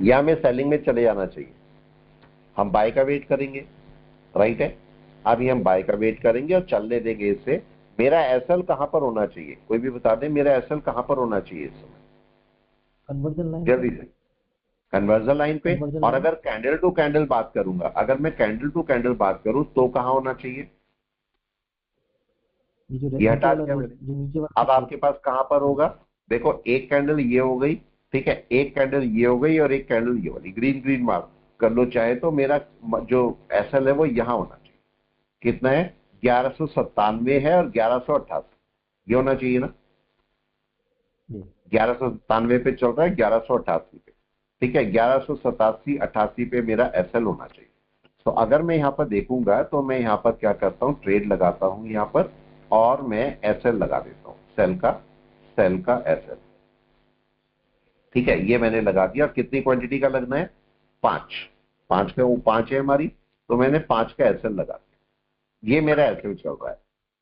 या हमें सेलिंग में चले जाना चाहिए, हम बाय का वेट करेंगे, राइट है। अभी हम बाय का वेट करेंगे और चलने देंगे इसे। मेरा एसएल कहां पर होना चाहिए, कोई भी बता दे, मेरा एसएल कहां पर होना चाहिए इस समय, कन्वर्जन लाइन, जल्दी से, कन्वर्जन लाइन पे। Conversion और line। अगर कैंडल टू कैंडल बात करूंगा, अगर मैं कैंडल टू कैंडल बात करूं तो कहां होना चाहिए, ये जो ये नीचे हटा वाला दिया जो मैंने। नीचे वाला अब आपके पास कहां पर होगा, देखो एक कैंडल ये हो गई, ठीक है, एक कैंडल ये हो गई और एक कैंडल ये वाली, ग्रीन ग्रीन मार्क कर लो चाहे, तो मेरा जो एसएल है वो यहां होना चाहिए, कितना है, 1197 है और 1188, ये होना चाहिए ना, जी 1197 पे चल रहा है, 1188 पे, ठीक है, 1187 88 पे मेरा एसएल होना चाहिए। तो अगर मैं यहाँ पर देखूंगा तो मैं यहाँ पर क्या करता हूँ, ट्रेड लगाता हूँ यहाँ पर और मैं एसएल लगा देता हूँ, सेल का एसएल, ठीक है, ये मैंने लगा दिया। कितनी क्वांटिटी का लगना है, 5 का, वो 5 है हमारी, तो मैंने 5 का एसएल लगा दिया, ये मेरा एसएल चल रहा है।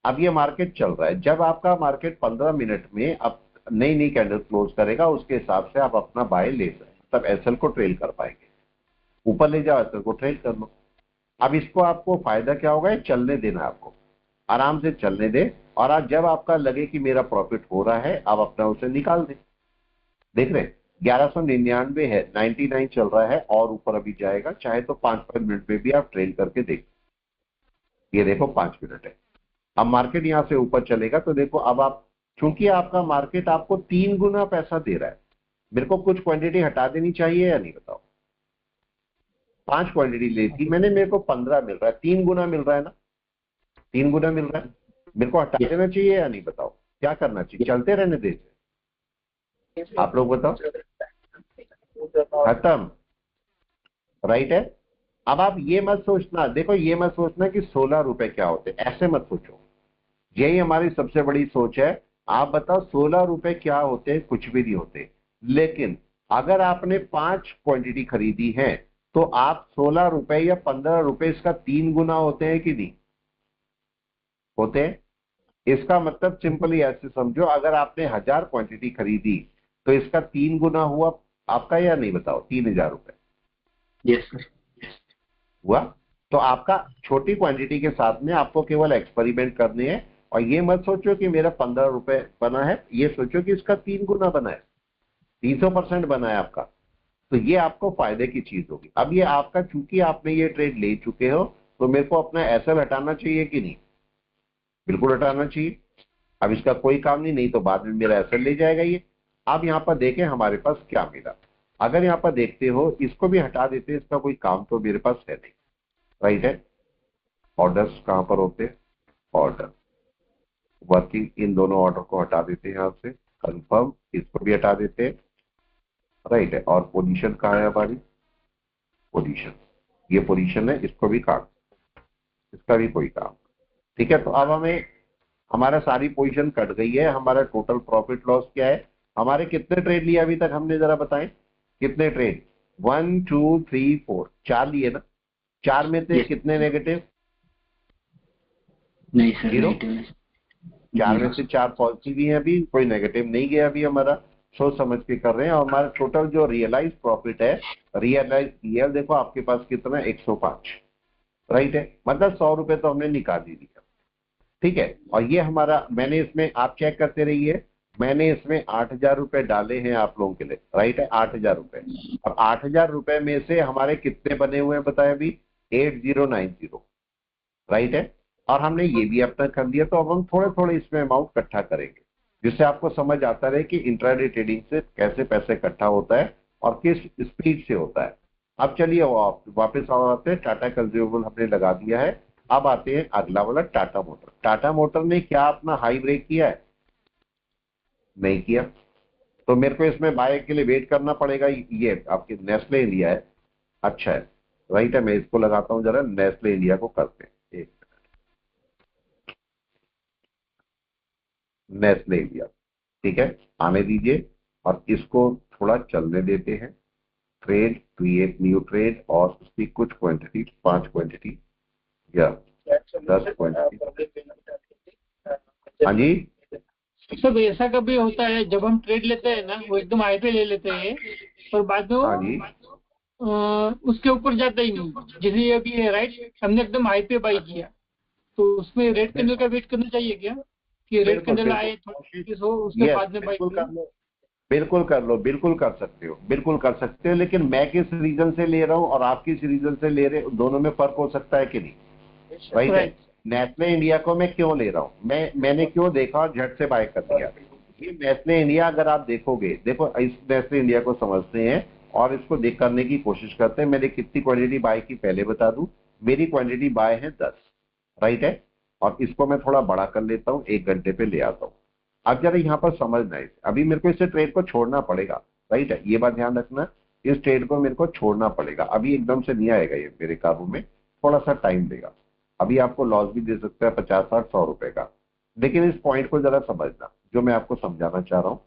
अब ये मार्केट चल रहा है, जब आपका मार्केट 15 मिनट में अब नई नई कैंडल क्लोज करेगा उसके हिसाब से आप अपना बाय ले सकते, तब एसएल को ट्रेल कर पाएंगे, ऊपर ले जाओ एसएल को ट्रेल कर लो। अब इसको आपको फायदा क्या होगा, चलने देना, आपको आराम से चलने दे, और आज जब आपका लगे कि मेरा प्रॉफिट हो रहा है आप अपना उसे निकाल दे। देख रहे 1199 है, 99 चल रहा है और ऊपर अभी जाएगा, चाहे तो 5 मिनट में भी आप ट्रेल करके देख, ये देखो 5 मिनट है। अब मार्केट यहां से ऊपर चलेगा तो देखो, अब आप, चूंकि आपका मार्केट आपको 3 गुना पैसा दे रहा है, मेरे को कुछ क्वांटिटी हटा देनी चाहिए या नहीं बताओ, 5 क्वांटिटी ली थी मैंने, मेरे को 15 मिल रहा है, 3 गुना मिल रहा है ना, 3 गुना मिल रहा है, मेरे को हटा देना चाहिए या नहीं बताओ, क्या करना चाहिए, चलते रहने दे, आप लोग बताओ, खत्म, राइट है। अब आप ये मत सोचना, देखो ये मत सोचना कि 16 रुपए क्या होते, ऐसे मत सोचो, यही हमारी सबसे बड़ी सोच है। आप बताओ 16 रुपए क्या होते, कुछ भी नहीं होते, लेकिन अगर आपने 5 क्वांटिटी खरीदी है तो आप 16 रुपए या 15 रुपए इसका 3 गुना होते हैं कि नहीं होते हैं। इसका मतलब सिंपली ऐसे समझो, अगर आपने 1000 क्वांटिटी खरीदी तो इसका 3 गुना हुआ आपका या नहीं बताओ, 3000 रुपए यस सर, हुआ। तो आपका छोटी क्वांटिटी के साथ में आपको केवल एक्सपेरिमेंट करने हैं, और ये मत सोचो कि मेरा 15 रुपए बना है, ये सोचो कि इसका 3 गुना बना है, 300% बना है आपका, तो ये आपको फायदे की चीज होगी। अब ये आपका, चूंकि आपने ये ट्रेड ले चुके हो तो मेरे को अपना एसएल हटाना चाहिए कि नहीं, बिल्कुल हटाना चाहिए। अब इसका कोई काम नहीं, नहीं तो बाद में मेरा एसएल ले जाएगा ये। अब यहाँ पर देखें हमारे पास क्या मिला, अगर यहाँ पर देखते हो इसको भी हटा देते, इसका कोई काम तो मेरे पास है नहीं, राइट है। ऑर्डर्स कहां पर होते हैं, ऑर्डर वर्किंग, इन दोनों ऑर्डर को हटा देते हैं यहाँ से, कंफर्म इसको भी हटा देते हैं, राइट है। और पोजीशन कहाँ है हमारी, पोजीशन, ये पोजीशन है, इसको भी काट, इसका भी कोई काम, ठीक है। तो अब हमें, हमारा सारी पोजीशन कट गई है, हमारा टोटल प्रॉफिट लॉस क्या है, हमारे कितने ट्रेड लिए अभी तक हमने, जरा बताएं कितने ट्रेड, 1 2 3 4, 4 लिए ना, 4 में से कितने नेगेटिव, नहीं सर, 0, नेगेटिव 4 में से 4 पॉजिटिव ही है, अभी कोई नेगेटिव नहीं गया अभी हमारा, सोच समझ के कर रहे हैं। और हमारा टोटल जो रियलाइज प्रॉफिट है, रियल देखो आपके पास कितना है, 105, राइट है, मतलब 100 रुपए तो हमने निकाल ही दिया, ठीक है। और ये हमारा, मैंने इसमें, आप चेक करते रहिए, मैंने इसमें 8,000 रुपए डाले हैं आप लोगों के लिए, राइट है, 8,000 रुपए। और 8,000 रुपए में से हमारे कितने बने हुए हैं बताए अभी? 8090, राइट है। और हमने ये भी अपना कर लिया, तो अब हम थोड़े थोड़े इसमें अमाउंट इकट्ठा करेंगे, जिससे आपको समझ आता रहे कि इंट्राडे ट्रेडिंग से कैसे पैसे इकट्ठा होता है और किस स्पीड से होता है। अब चलिए वापस आते हैं, टाटा कंज्यूमेबल हमने लगा दिया है। अब आते हैं अगला वाला, टाटा मोटर। टाटा मोटर ने क्या अपना हाई ब्रेक किया है? नहीं किया। तो मेरे को इसमें बाय के लिए वेट करना पड़ेगा। ये आपकी नेस्ले इंडिया है, अच्छा है, राइट है। मैं इसको लगाता हूं, जरा नेस्ले इंडिया को करते हैं, एक नेस्ले इंडिया, ठीक है, आने दीजिए और इसको थोड़ा चलने देते हैं। ट्रेड, क्रिएट न्यू ट्रेड, और उसकी कुछ क्वांटिटी, 5 क्वांटिटी या 10 क्वांटिटी। हाँ जी, सब ऐसा कभी होता है जब हम ट्रेड लेते हैं ना, वो एकदम हाई पे ले लेते हैं और बाद में हाँ जी, उसके ऊपर जाता ही नहीं। जैसे अभी है राइट, हमने एकदम हाई पे बाई किया, तो उसमें रेड कैंडल का वेट करना चाहिए क्या, कि रेड कैंडल आए थोड़ा हो उसके बाद में बाई करो? बिल्कुल कर लो, बिल्कुल कर सकते हो, बिल्कुल कर सकते हो। लेकिन मैं किस रीजन से ले रहा हूँ और आप किस रीजन से ले रहे हो, दोनों में फर्क हो सकता है कि नहीं, राइट है। नेस्ले इंडिया को मैं क्यों ले रहा हूँ, मैंने क्यों देखा और झट से बाय कर दिया। ये नेस्ले इंडिया अगर आप देखोगे, देखो इस नेस्ले इंडिया को समझते हैं और इसको देख करने की कोशिश करते हैं। मैंने कितनी क्वांटिटी बाय की पहले बता दूं, मेरी क्वांटिटी बाय है 10, राइट है। और इसको मैं थोड़ा बड़ा कर लेता हूँ, 1 घंटे पे ले आता हूँ। अब जरा यहाँ पर समझना है, अभी मेरे को इस ट्रेड को छोड़ना पड़ेगा, राइट है, ये बात ध्यान रखना। इस ट्रेड को मेरे को छोड़ना पड़ेगा, अभी एकदम से नहीं आएगा ये मेरे काबू में, थोड़ा सा टाइम देगा। अभी आपको लॉस भी दे सकता है 50, 60, 100 रुपए का। लेकिन इस पॉइंट को जरा समझना जो मैं आपको समझाना चाह रहा हूं।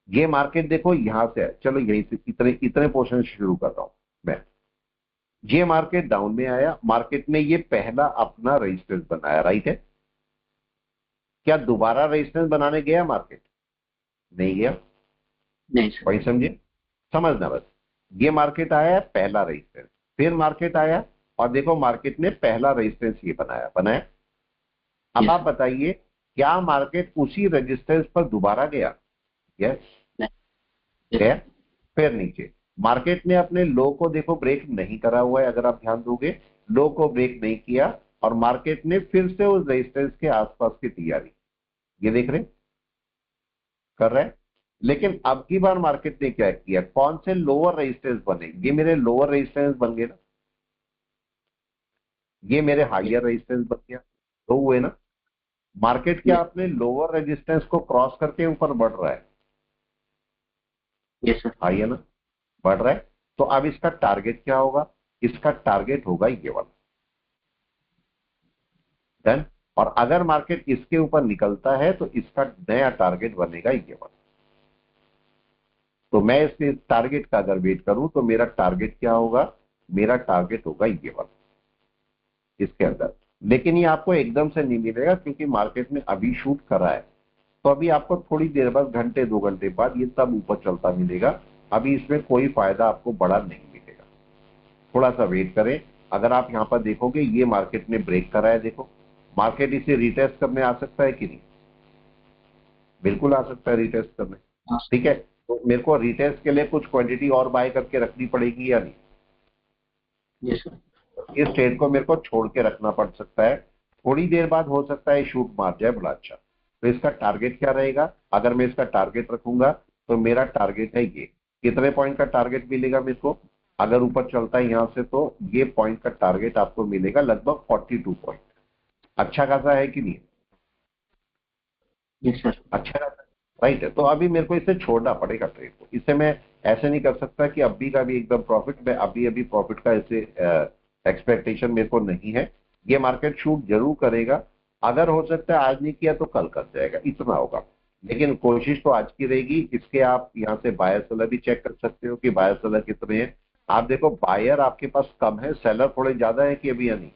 ये मार्केट देखो यहां से है, चलो यहीं से इतने इतने पोर्शन शुरू कर रहा हूं मैं। ये मार्केट डाउन में आया, मार्केट ने ये पहला अपना रेजिस्टेंस बनाया, राइट है। क्या दोबारा रेजिस्टेंस बनाने गया मार्केट? नहीं गया। नहीं सर। वही समझे, समझना बस। ये मार्केट आया पहला रेजिस्टेंस, फिर मार्केट आया और देखो मार्केट ने पहला रेजिस्टेंस ये बनाया। अब आप बताइए, क्या मार्केट उसी रेजिस्टेंस पर दोबारा गया? यस, गया। फिर नीचे मार्केट ने अपने लो को देखो ब्रेक नहीं करा हुआ है, अगर आप ध्यान दोगे लो को ब्रेक नहीं किया और मार्केट ने फिर से उस रेजिस्टेंस के आसपास की तैयारी, ये देख रहे कर रहे हैं। लेकिन अब की बार मार्केट ने क्या किया, कौन से लोअर रेजिस्टेंस बने? ये मेरे लोअर रेजिस्टेंस बन गए ना, ये मेरे हायर रेजिस्टेंस बन गया, तो हुए ना। मार्केट क्या अपने लोअर रेजिस्टेंस को क्रॉस करके ऊपर बढ़ रहा है? Yes sir. हाँ ये ना, बढ़ रहा है। तो अब इसका टारगेट क्या होगा? इसका टारगेट होगा ये वाला, डन। और अगर मार्केट इसके ऊपर निकलता है तो इसका नया टारगेट बनेगा ये वाला। तो मैं इस टारगेट का अगर वेट करूं तो मेरा टारगेट क्या होगा? मेरा टारगेट होगा ये वाला इसके अंदर। लेकिन ये आपको एकदम से नहीं मिलेगा क्योंकि मार्केट ने अभी शूट करा है, तो अभी आपको थोड़ी देर बाद, घंटे 2 घंटे बाद ये तब ऊपर चलता मिलेगा। अभी इसमें कोई फायदा आपको बड़ा नहीं मिलेगा, थोड़ा सा वेट करें। अगर आप यहाँ पर देखोगे ये मार्केट ने ब्रेक करा है, देखो मार्केट इसे रिटेस्ट करने आ सकता है कि नहीं? बिल्कुल आ सकता है रिटेस्ट करने, ठीक है। तो मेरे को रिटेस्ट के लिए कुछ क्वांटिटी और बाय करके रखनी पड़ेगी या नहीं? Yes sir. इस ट्रेड को मेरे को छोड़ के रखना पड़ सकता है, थोड़ी देर बाद हो सकता है शूट मार जाए बड़ा अच्छा। तो इसका टारगेट क्या रहेगा? अगर मैं इसका टारगेट रखूंगा तो मेरा टारगेट है ये, कितने पॉइंट का टारगेट मिलेगा मेरे को? अगर ऊपर चलता है यहां से तो ये पॉइंट का टारगेट आपको मिलेगा लगभग 42 पॉइंट। अच्छा खासा है कि नहीं? Yes sir. अच्छा खासा, राइट है। तो अभी मेरे को इसे छोड़ना पड़ेगा ट्रेड को, इससे मैं ऐसे नहीं कर सकता कि अभी का भी एकदम प्रॉफिट, मैं अभी प्रॉफिट का ऐसे एक्सपेक्टेशन मेरे को नहीं है। ये मार्केट शूट जरूर करेगा, अगर हो सकता है आज नहीं किया तो कल कर जाएगा, इतना होगा। लेकिन कोशिश तो आज की रहेगी। इसके आप यहाँ से बायर सेलर भी चेक कर सकते हो कि बायर सेलर कितने हैं। आप देखो बायर आपके पास कम है, सेलर थोड़े ज्यादा है कि अभी या नहीं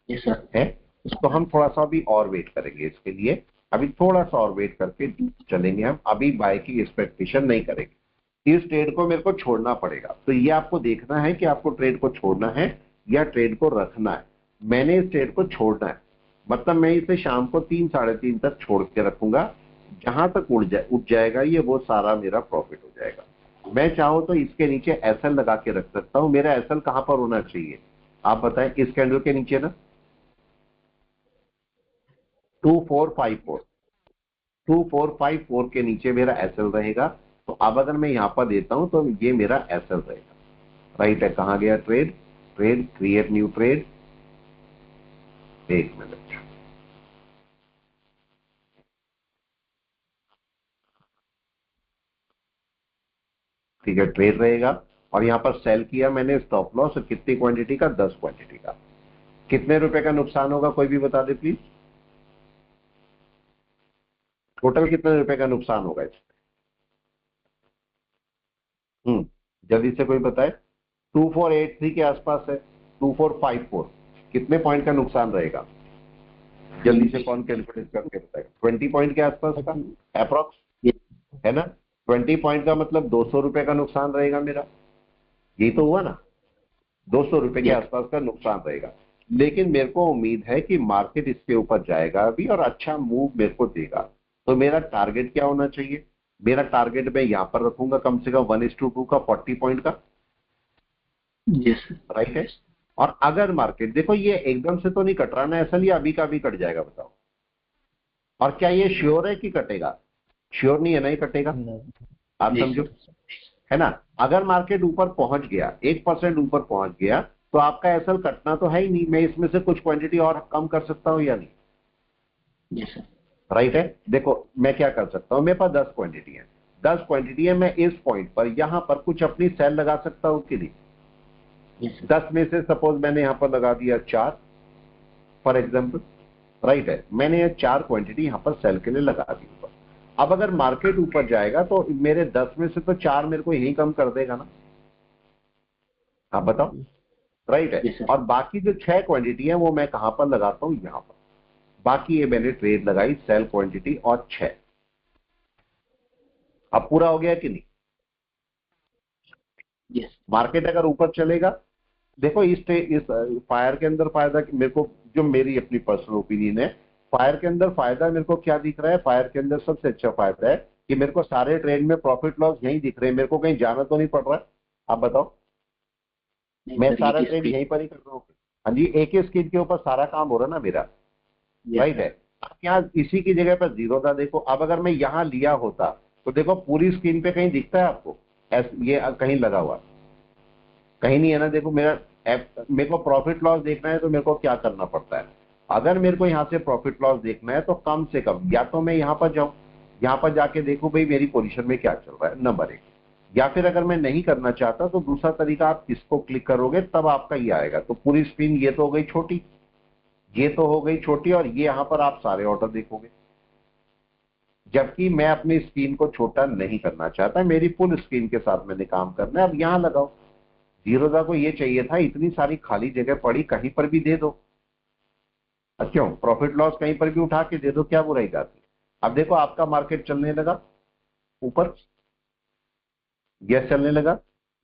यस सर। है? तो हम थोड़ा सा भी और वेट करेंगे इसके लिए, अभी थोड़ा सा और वेट करके चलेंगे हम, अभी बाय की एक्सपेक्टेशन नहीं करेंगे। इस ट्रेड को मेरे को छोड़ना पड़ेगा, तो ये आपको देखना है कि आपको ट्रेड को छोड़ना है या ट्रेड को रखना है। मैंने इस ट्रेड को छोड़ना है, मतलब मैं इसे शाम को 3, 3:30 तक छोड़ के रखूंगा। जहां तक उठ जाएगा ये, वो सारा मेरा प्रॉफिट हो जाएगा। मैं चाहूं तो इसके नीचे एसएल लगा के रख सकता हूं। मेरा एसएल कहां पर होना चाहिए आप बताएं? इस कैंडल के नीचे ना 2454, 2454 के नीचे मेरा एसएल रहेगा। तो अब अगर मैं यहां पर देता हूं तो ये मेरा एसएल रहेगा। राइट है, कहां गया trade? Trade, create new trade. एक मिनट, ठीक है, ट्रेड रहेगा। और यहां पर सेल किया मैंने स्टॉप लॉस, कितनी क्वांटिटी का? 10 क्वांटिटी का। कितने रुपए का नुकसान होगा कोई भी बता दे प्लीज? टोटल कितने रुपए का नुकसान होगा इसमें? जल्दी से कोई बताए। 2483 के आसपास है, 2454, कितने पॉइंट का नुकसान रहेगा? जल्दी से कौन कैलकुलेट करके बताएगा? 20 पॉइंट के आसपास का अप्रोक्स, है ना? 20 पॉइंट का मतलब 200 रुपए का नुकसान रहेगा मेरा। यही तो हुआ ना, 200 रुपए के आसपास का नुकसान रहेगा। लेकिन मेरे को उम्मीद है कि मार्केट इसके ऊपर जाएगा अभी और अच्छा मूव मेरे को देगा। तो मेरा टारगेट क्या होना चाहिए? मेरा टारगेट मैं यहां पर रखूंगा कम से कम 1:2 का, 40 पॉइंट का। राइट है। और अगर मार्केट, देखो ये एकदम से तो नहीं कट रहा ना, ऐसा नहीं अभी का अभी कट जाएगा, बताओ। और क्या ये श्योर है कि कटेगा? श्योर नहीं है ना, ये कटेगा। आप समझो, है ना? अगर मार्केट ऊपर पहुंच गया, 1% ऊपर पहुंच गया, तो आपका एसएल कटना तो है ही नहीं। मैं इसमें से कुछ क्वांटिटी और कम कर सकता हूं या नहीं? राइट है। देखो मैं क्या कर सकता हूं, मेरे पास 10 क्वांटिटी है, 10 क्वांटिटी है। मैं इस पॉइंट पर यहां पर कुछ अपनी सेल लगा सकता हूं कि नहीं? 10 में से सपोज मैंने यहां पर लगा दिया 4 फॉर एग्जाम्पल। राइट है, मैंने ये 4 क्वांटिटी यहां पर सेल के लिए लगा दी ऊपर। अब अगर मार्केट ऊपर जाएगा तो मेरे 10 में से तो 4 मेरे को यही कम कर देगा ना। आप बताओ। राइट है। और बाकी जो 6 क्वांटिटी है वो मैं कहां पर लगाता हूं? यहां पर। बाकी ये मैंने ट्रेड लगाई, सेल क्वांटिटी और 6। अब पूरा हो गया कि नहीं? मार्केट अगर ऊपर चलेगा, देखो इस फायर के अंदर फायदा मेरे को, जो मेरी अपनी पर्सनल ओपिनियन है, फायर के अंदर फायदा मेरे को क्या दिख रहा है? फायर के अंदर सबसे अच्छा फायदा है कि मेरे को सारे ट्रेड में प्रॉफिट लॉस यही दिख रहे हैं, मेरे को कहीं जाना तो नहीं पड़ रहा है। आप बताओ, मैं सारा ट्रेड यहीं पर ही कर रहा हूँ। हाँ जी, एक ही स्क्रीन के ऊपर सारा काम हो रहा है ना मेरा। राइट है। क्या इसी की जगह पर जीरो था? देखो अब अगर मैं यहां लिया होता तो देखो पूरी स्क्रीन पे कहीं दिखता है आपको? ये कहीं लगा हुआ? कहीं नहीं है ना। देखो मेरे को प्रॉफिट लॉस देखना है तो मेरे को क्या करना पड़ता है? अगर मेरे को यहां से प्रॉफिट लॉस देखना है तो कम से कम या तो मैं यहां पर जाऊं, यहां पर जाके देखूं भाई मेरी पोजीशन में क्या चल रहा है, नंबर 1। या फिर अगर मैं नहीं करना चाहता तो दूसरा तरीका, आप इसको क्लिक करोगे तब आपका ये आएगा। तो पूरी स्क्रीन ये तो हो गई छोटी, ये तो हो गई छोटी, और ये यहां पर आप सारे ऑर्डर देखोगे। जबकि मैं अपनी स्क्रीन को छोटा नहीं करना चाहता, मेरी फुल स्क्रीन के साथ मैंने काम करना है। अब यहां लगाओ, जीरोधा को ये चाहिए था इतनी सारी खाली जगह पड़ी, कहीं पर भी दे दो। क्यों? प्रॉफिट लॉस कहीं पर भी उठा के दे दो, क्या बुराई जाती? अब देखो आपका मार्केट चलने लगा ऊपर, यस चलने लगा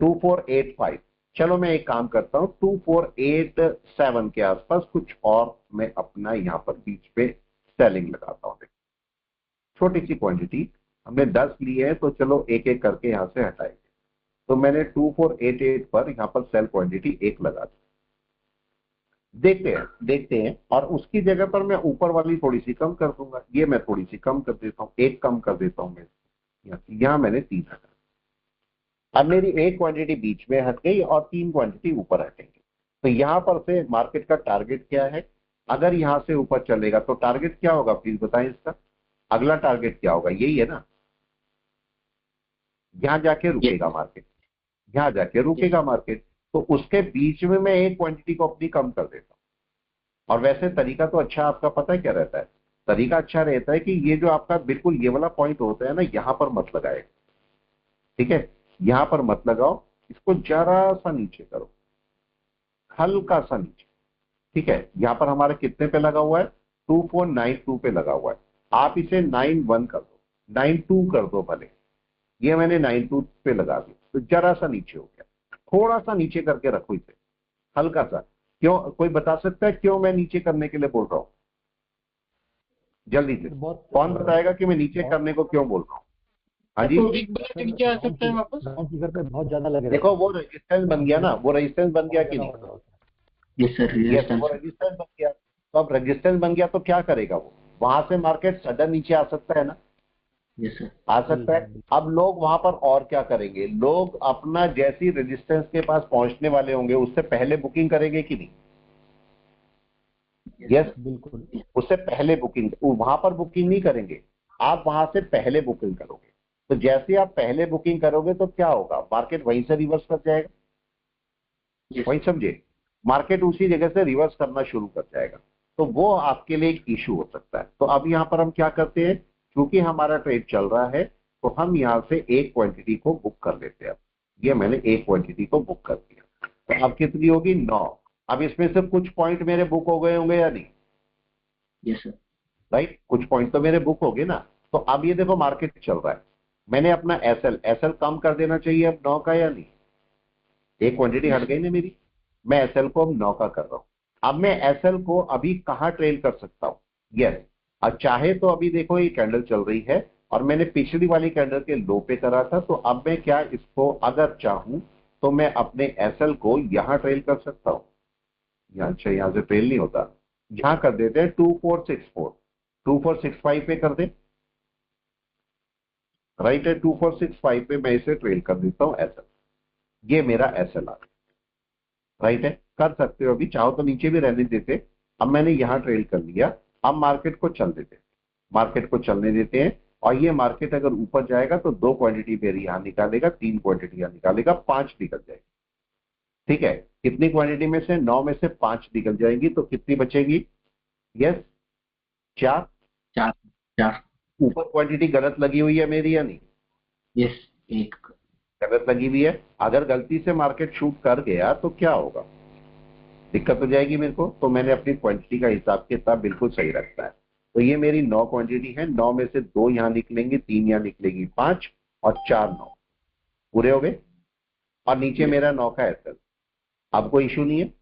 2485। चलो मैं एक काम करता हूं, 2487 के आसपास कुछ और मैं अपना यहां पर बीच पे सेलिंग लगाता हूं। छोटी सी क्वांटिटी हमने 10 ली है, तो चलो एक एक करके यहां से हटाएंगे। तो मैंने 2488 पर यहां पर सेल क्वांटिटी 1 लगा दी। देखते हैं। और उसकी जगह पर मैं ऊपर वाली थोड़ी सी कम कर दूंगा। ये मैं थोड़ी सी कम कर देता हूं, 1 कम कर देता हूं मैं। यहां मैंने 3 हटा। अब मेरी 1 क्वांटिटी बीच में हट गई और 3 क्वांटिटी ऊपर हटेंगे। तो यहां पर से मार्केट का टारगेट क्या है? अगर यहां से ऊपर चलेगा तो टारगेट क्या होगा प्लीज बताएं इसका? अगला टारगेट क्या होगा? यही है ना, यहां जाके रुकेगा मार्केट, यहां जाके रुकेगा मार्केट। तो उसके बीच में मैं 1 क्वांटिटी को अपनी कम कर देता हूं। और वैसे तरीका तो अच्छा आपका पता है क्या रहता है? तरीका अच्छा रहता है कि ये जो आपका बिल्कुल ये वाला पॉइंट होता है ना, यहां पर मत लगाएगा। ठीक है, यहां पर मत लगाओ, इसको जरा सा नीचे करो, हल्का सा नीचे। ठीक है, यहां पर हमारे कितने पे लगा हुआ है? 2492 पे लगा हुआ है। आप इसे 91 कर दो, 92 कर दो भले। ये मैंने 92 पे लगा दिया, तो जरा सा नीचे हो गया। थोड़ा सा नीचे करके रखो इसे, हल्का सा। क्यों? कोई बता सकता है क्यों मैं नीचे करने के लिए बोल रहा हूं? जल्दी से बहुत कौन बताएगा कि मैं नीचे करने को क्यों बोल रहा हूँ? हाँ जी, तो वीक बना के नीचे आ सकता है वापस। डाउन फिगर पे बहुत ज्यादा लग रहा है। देखो वो रेजिस्टेंस बन गया ना, वो रेजिस्टेंस बन गया कि नहीं? Yes sir, yes, resistance. वो रेजिस्टेंस बन गया। तो अब रेजिस्टेंस बन गया तो क्या करेगा वो? वहां से मार्केट सडन नीचे आ सकता है ना, यस सर। आ सकता है। अब लोग वहां पर और क्या करेंगे, लोग अपना जैसी रेजिस्टेंस के पास पहुंचने वाले होंगे उससे पहले बुकिंग करेंगे कि नहीं? यस, बिल्कुल। उससे पहले बुकिंग, वहां पर बुकिंग नहीं करेंगे, आप वहां से पहले बुकिंग करोगे। तो जैसे आप पहले बुकिंग करोगे तो क्या होगा, मार्केट वहीं से रिवर्स कर जाएगा। वही समझे, मार्केट उसी जगह से रिवर्स करना शुरू कर जाएगा। तो वो आपके लिए एक इशू हो सकता है। तो अब यहाँ पर हम क्या करते हैं, क्योंकि हमारा ट्रेड चल रहा है तो हम यहाँ से एक क्वांटिटी को बुक कर लेते हैं। ये मैंने एक क्वांटिटी को बुक कर दिया, तो अब कितनी होगी? 9। अब इसमें से कुछ पॉइंट मेरे बुक हो गए होंगे या नहीं? Yes sir. राइट, कुछ पॉइंट तो मेरे बुक हो गए ना। तो अब ये देखो मार्केट चल रहा है, मैंने अपना एसएल कम कर देना चाहिए अब 9 का या नहीं? एक क्वांटिटी हट गई ना मेरी, मैं एसएल को अब 9 का कर रहा हूं। अब मैं एसएल को अभी कहां ट्रेल कर सकता हूं? यस, अब चाहे तो अभी देखो ये कैंडल चल रही है और मैंने पिछली वाली कैंडल के लो पे करा था, तो अब मैं क्या इसको अगर चाहूं तो मैं अपने एसएल को यहां ट्रेल कर सकता हूं। अच्छा, यहां से ट्रेल नहीं होता, यहां कर देते हैं 2464, 2465 पे कर दे। राइट है, 2465 पे मैं इसे ट्रेल कर देता हूं एसएल। ये मेरा एसएल आ गया। राइट है, कर सकते हो, अभी चाहो तो नीचे भी रहने देते। अब मैंने यहां ट्रेल कर लिया, अब मार्केट को चल देते, मार्केट को चलने देते हैं। और ये मार्केट अगर ऊपर जाएगा तो 2 क्वांटिटी मेरी यहां निकालेगा, 3 क्वांटिटी यहां निकालेगा, 5 निकल जाएगी। ठीक है, कितनी क्वांटिटी में से? 9 में से 5 निकल जाएगी, तो कितनी बचेगी? यस, 4। 4 4। ऊपर क्वांटिटी गलत लगी हुई है मेरी या नहीं? यस, 1। गलत लगी हुई है। अगर गलती से मार्केट शूट कर गया तो क्या होगा, दिक्कत हो जाएगी मेरे को। तो मैंने अपनी क्वांटिटी का हिसाब किताब बिल्कुल सही रखता है। तो ये मेरी 9 क्वांटिटी है, 9 में से 2 यहां निकलेंगी, 3 यहां निकलेगी, 5 और 4 9 पूरे हो गए। और नीचे मेरा 9 का एसएल। अब कोई इशू नहीं है,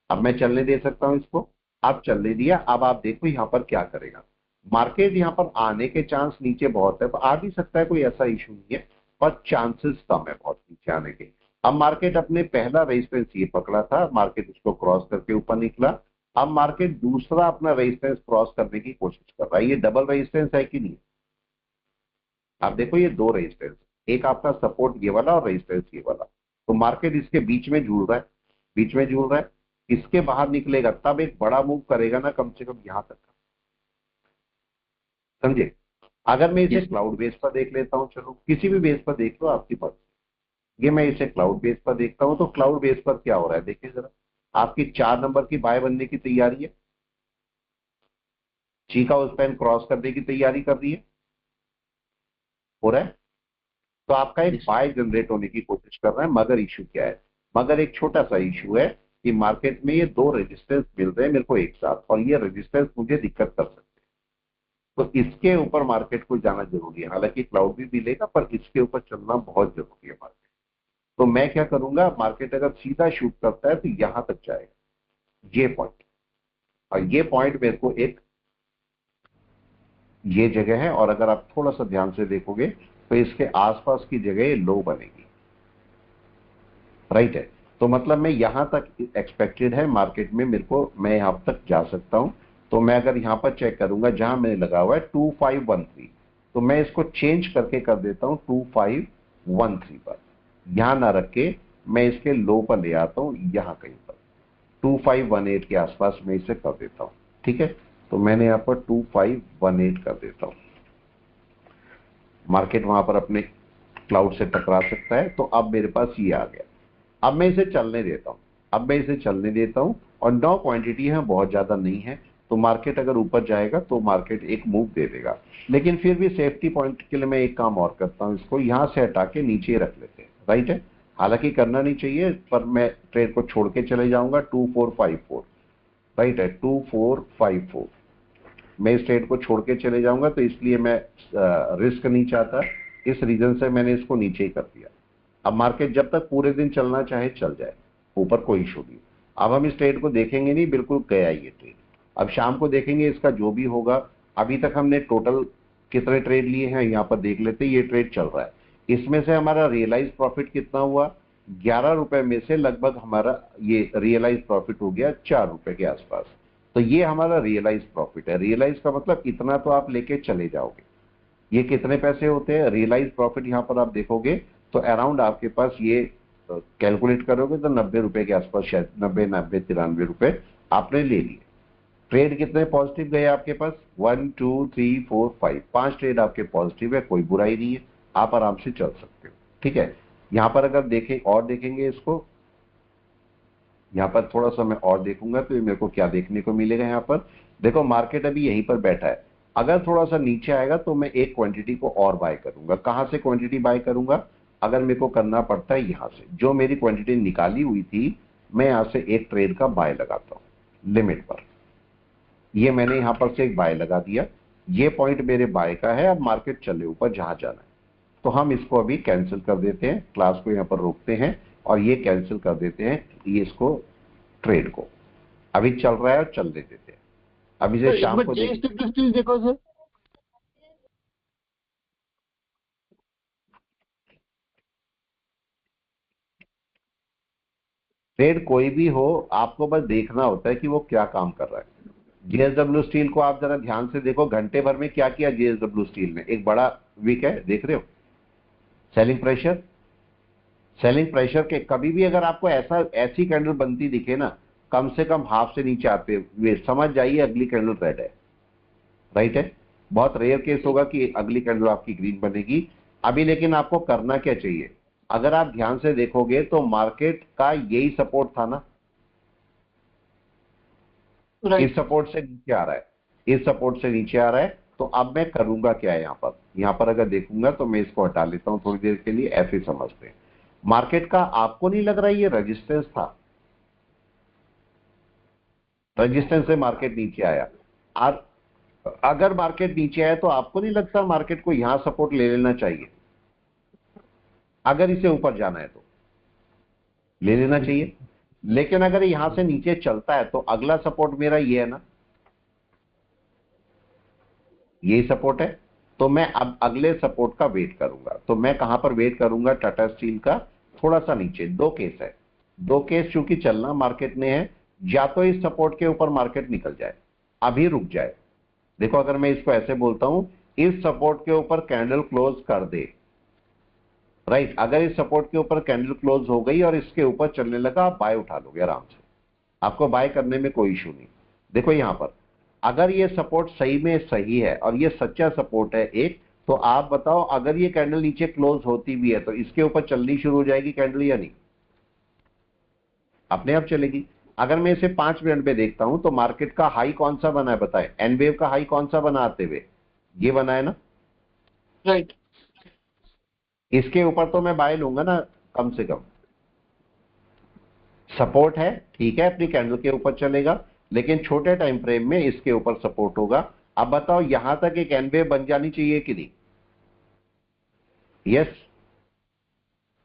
अब मैं चलने दे सकता हूं इसको। अब चलने दिया, अब आप देखो यहां पर क्या करेगा मार्केट। यहां पर आने के चांस नीचे बहुत है, आ भी सकता है, कोई ऐसा इशू नहीं है, पर चांसेस कम है बहुत नीचे आने के। अब मार्केट अपने पहला रेजिस्टेंस ये पकड़ा था, मार्केट उसको क्रॉस करके ऊपर निकला। अब मार्केट दूसरा अपना रेजिस्टेंस क्रॉस करने की कोशिश कर रहा है। ये डबल रेजिस्टेंस है कि नहीं? आप देखो ये 2 रेजिस्टेंस, एक आपका सपोर्ट ये वाला और रेजिस्टेंस ये वाला। तो मार्केट इसके बीच में झूल रहा है, बीच में झूल रहा है। इसके बाहर निकलेगा तब एक बड़ा मूव करेगा ना, कम से कम यहां तक, समझे? अगर मैं इसे क्लाउड बेस पर देख लेता हूं, चलो किसी भी बेस पर देख लो आपकी बात, ये मैं इसे क्लाउड बेस पर देखता हूं। तो क्लाउड बेस पर क्या हो रहा है देखिए जरा, आपकी 4 नंबर की बाय बनने की तैयारी है, ची का उस पैन क्रॉस करने की तैयारी कर रही है, हो रहा है। तो आपका एक बाय जनरेट होने की कोशिश कर रहा है। मगर इशू क्या है, मगर एक छोटा सा इशू है कि मार्केट में ये 2 रेजिस्टेंस मिल रहे हैं मेरे को एक साथ, और ये रेजिस्टेंस मुझे दिक्कत कर सकते हैं। तो इसके ऊपर मार्केट को जाना जरूरी है। हालांकि क्लाउड भी मिलेगा, पर इसके ऊपर चलना बहुत जरूरी है मार्केट। तो मैं क्या करूंगा, मार्केट अगर सीधा शूट करता है तो यहां तक जाएगा, ये पॉइंट। और ये पॉइंट मेरे को एक ये जगह है, और अगर आप थोड़ा सा ध्यान से देखोगे तो इसके आसपास की जगह लो बनेगी। राइट है, तो मतलब मैं यहां तक एक्सपेक्टेड है मार्केट में मेरे को, मैं यहां तक जा सकता हूं। तो मैं अगर यहां पर चेक करूंगा जहां मैंने लगा हुआ है 2513, तो मैं इसको चेंज करके कर देता हूं 2513 पर। यहां ना रख के मैं इसके लो पर ले आता हूं, यहां कहीं पर 2518 के आसपास मैं इसे कर देता हूं। ठीक है, तो मैंने यहां पर 2518 कर देता हूं। मार्केट वहां पर अपने क्लाउड से टकरा सकता है। तो अब मेरे पास ये आ गया, अब मैं इसे चलने देता हूं, अब मैं इसे चलने देता हूं। और 9 क्वांटिटी है, बहुत ज्यादा नहीं है। तो मार्केट अगर ऊपर जाएगा तो मार्केट एक मूव दे देगा, लेकिन फिर भी सेफ्टी पॉइंट के लिए मैं एक काम और करता हूं, इसको यहां से हटा के नीचे रख लेते हैं। राइट है, हालांकि करना नहीं चाहिए, पर मैं ट्रेड को छोड़ के चले जाऊंगा 2454। राइट है, 2454 मैं इस ट्रेड को छोड़ के चले जाऊंगा, तो इसलिए मैं रिस्क नहीं चाहता, इस रीजन से मैंने इसको नीचे ही कर दिया। अब मार्केट जब तक पूरे दिन चलना चाहे चल जाए, ऊपर कोई इशू नहीं। अब हम इस ट्रेड को देखेंगे नहीं, बिल्कुल गया ये ट्रेड। अब शाम को देखेंगे इसका जो भी होगा। अभी तक हमने टोटल कितने ट्रेड लिए हैं यहाँ पर देख लेते हैं। ये ट्रेड चल रहा है, इसमें से हमारा रियलाइज प्रॉफिट कितना हुआ, 11 रुपए में से लगभग हमारा ये रियलाइज प्रॉफिट हो गया 4 रुपए के आसपास। तो ये हमारा रियलाइज प्रॉफिट है। रियलाइज का मतलब इतना तो आप लेके चले जाओगे। ये कितने पैसे होते हैं रियलाइज प्रॉफिट, यहाँ पर आप देखोगे तो अराउंड आपके पास ये कैलकुलेट करोगे तो 90 रुपए के आसपास, शायद 90 93 रुपए आपने ले लिए। ट्रेड कितने पॉजिटिव गए आपके पास, 1 2 3 4 5, 5 ट्रेड आपके पॉजिटिव है, कोई बुराई नहीं है, आप आराम से चल सकते हो। ठीक है, यहां पर अगर देखें और देखेंगे इसको, यहां पर थोड़ा सा मैं और देखूंगा तो मेरे को क्या देखने को मिलेगा। यहां पर देखो मार्केट अभी यहीं पर बैठा है, अगर थोड़ा सा नीचे आएगा तो मैं एक क्वांटिटी को और बाय करूंगा। कहां से क्वांटिटी बाय करूंगा, अगर मेरे को करना पड़ता है यहां से, जो मेरी क्वांटिटी निकाली हुई थी मैं यहां से एक ट्रेड का बाय लगाता हूं लिमिट पर। ये मैंने यहां पर से एक बाय लगा दिया, ये पॉइंट मेरे बाय का है। अब मार्केट चले ऊपर जहां जाना है, तो हम इसको अभी कैंसिल कर देते हैं, क्लास को यहां पर रोकते हैं और ये कैंसिल कर देते हैं, ये इसको ट्रेड को अभी चल रहा है और चलने देते हैं। अभी से शाम को देखो सर, ट्रेड कोई भी हो आपको बस देखना होता है कि वो क्या काम कर रहा है। जेएसडब्ल्यू स्टील को आप जरा ध्यान से देखो, घंटे भर में क्या किया जेएसडब्ल्यू स्टील ने, एक बड़ा वीक है, देख रहे हो सेलिंग प्रेशर के कभी भी अगर आपको ऐसी कैंडल बनती दिखे ना, कम से कम हाफ से नीचे आते हुए समझ जाइए अगली कैंडल रेड है, राइट है। बहुत रेयर केस होगा कि अगली कैंडल आपकी ग्रीन बनेगी अभी। लेकिन आपको करना क्या चाहिए, अगर आप ध्यान से देखोगे तो मार्केट का यही सपोर्ट था ना, इस सपोर्ट से नीचे आ रहा है, इस सपोर्ट से नीचे आ रहा है। तो अब मैं करूंगा क्या है, यहां पर अगर देखूंगा तो मैं इसको हटा लेता हूं थोड़ी देर के लिए, ऐसे समझते हैं। मार्केट का आपको नहीं लग रहा ये रेजिस्टेंस था, रेजिस्टेंस से मार्केट नीचे आया। और अगर मार्केट नीचे आया तो आपको नहीं लगता मार्केट को यहां सपोर्ट ले लेना चाहिए, अगर इसे ऊपर जाना है तो ले लेना चाहिए। लेकिन अगर यहां से नीचे चलता है तो अगला सपोर्ट मेरा ये है ना, यही सपोर्ट है। तो मैं अब अगले सपोर्ट का वेट करूंगा। तो मैं कहां पर वेट करूंगा, टाटा स्टील का थोड़ा सा नीचे। दो केस है, दो केस चूंकि चलना मार्केट ने है, या तो इस सपोर्ट के ऊपर मार्केट निकल जाए, अभी रुक जाए। देखो अगर मैं इसको ऐसे बोलता हूं, इस सपोर्ट के ऊपर कैंडल क्लोज कर दे, राइट। अगर इस सपोर्ट के ऊपर कैंडल क्लोज हो गई और इसके ऊपर चलने लगा, आप बाय उठा लोगे आराम से, आपको बाय करने में कोई इशू नहीं। देखो यहां पर अगर ये सपोर्ट सही में सही है और ये सच्चा सपोर्ट है एक, तो आप बताओ अगर ये कैंडल नीचे क्लोज होती भी है तो इसके ऊपर चलनी शुरू हो जाएगी कैंडल या नहीं, अपने आप चलेगी। अगर मैं इसे 5 मिनट में देखता हूं तो मार्केट का हाई कौन सा बना है बताए, एन वेव का हाई कौन सा बना आते हुए, ये बना है ना, राइट। इसके ऊपर तो मैं बाय लूंगा ना, कम से कम सपोर्ट है, ठीक है, अपनी कैंडल के ऊपर चलेगा, लेकिन छोटे टाइम फ्रेम में इसके ऊपर सपोर्ट होगा। अब बताओ यहां तक एक एन वेव बन जानी चाहिए कि नहीं, यस,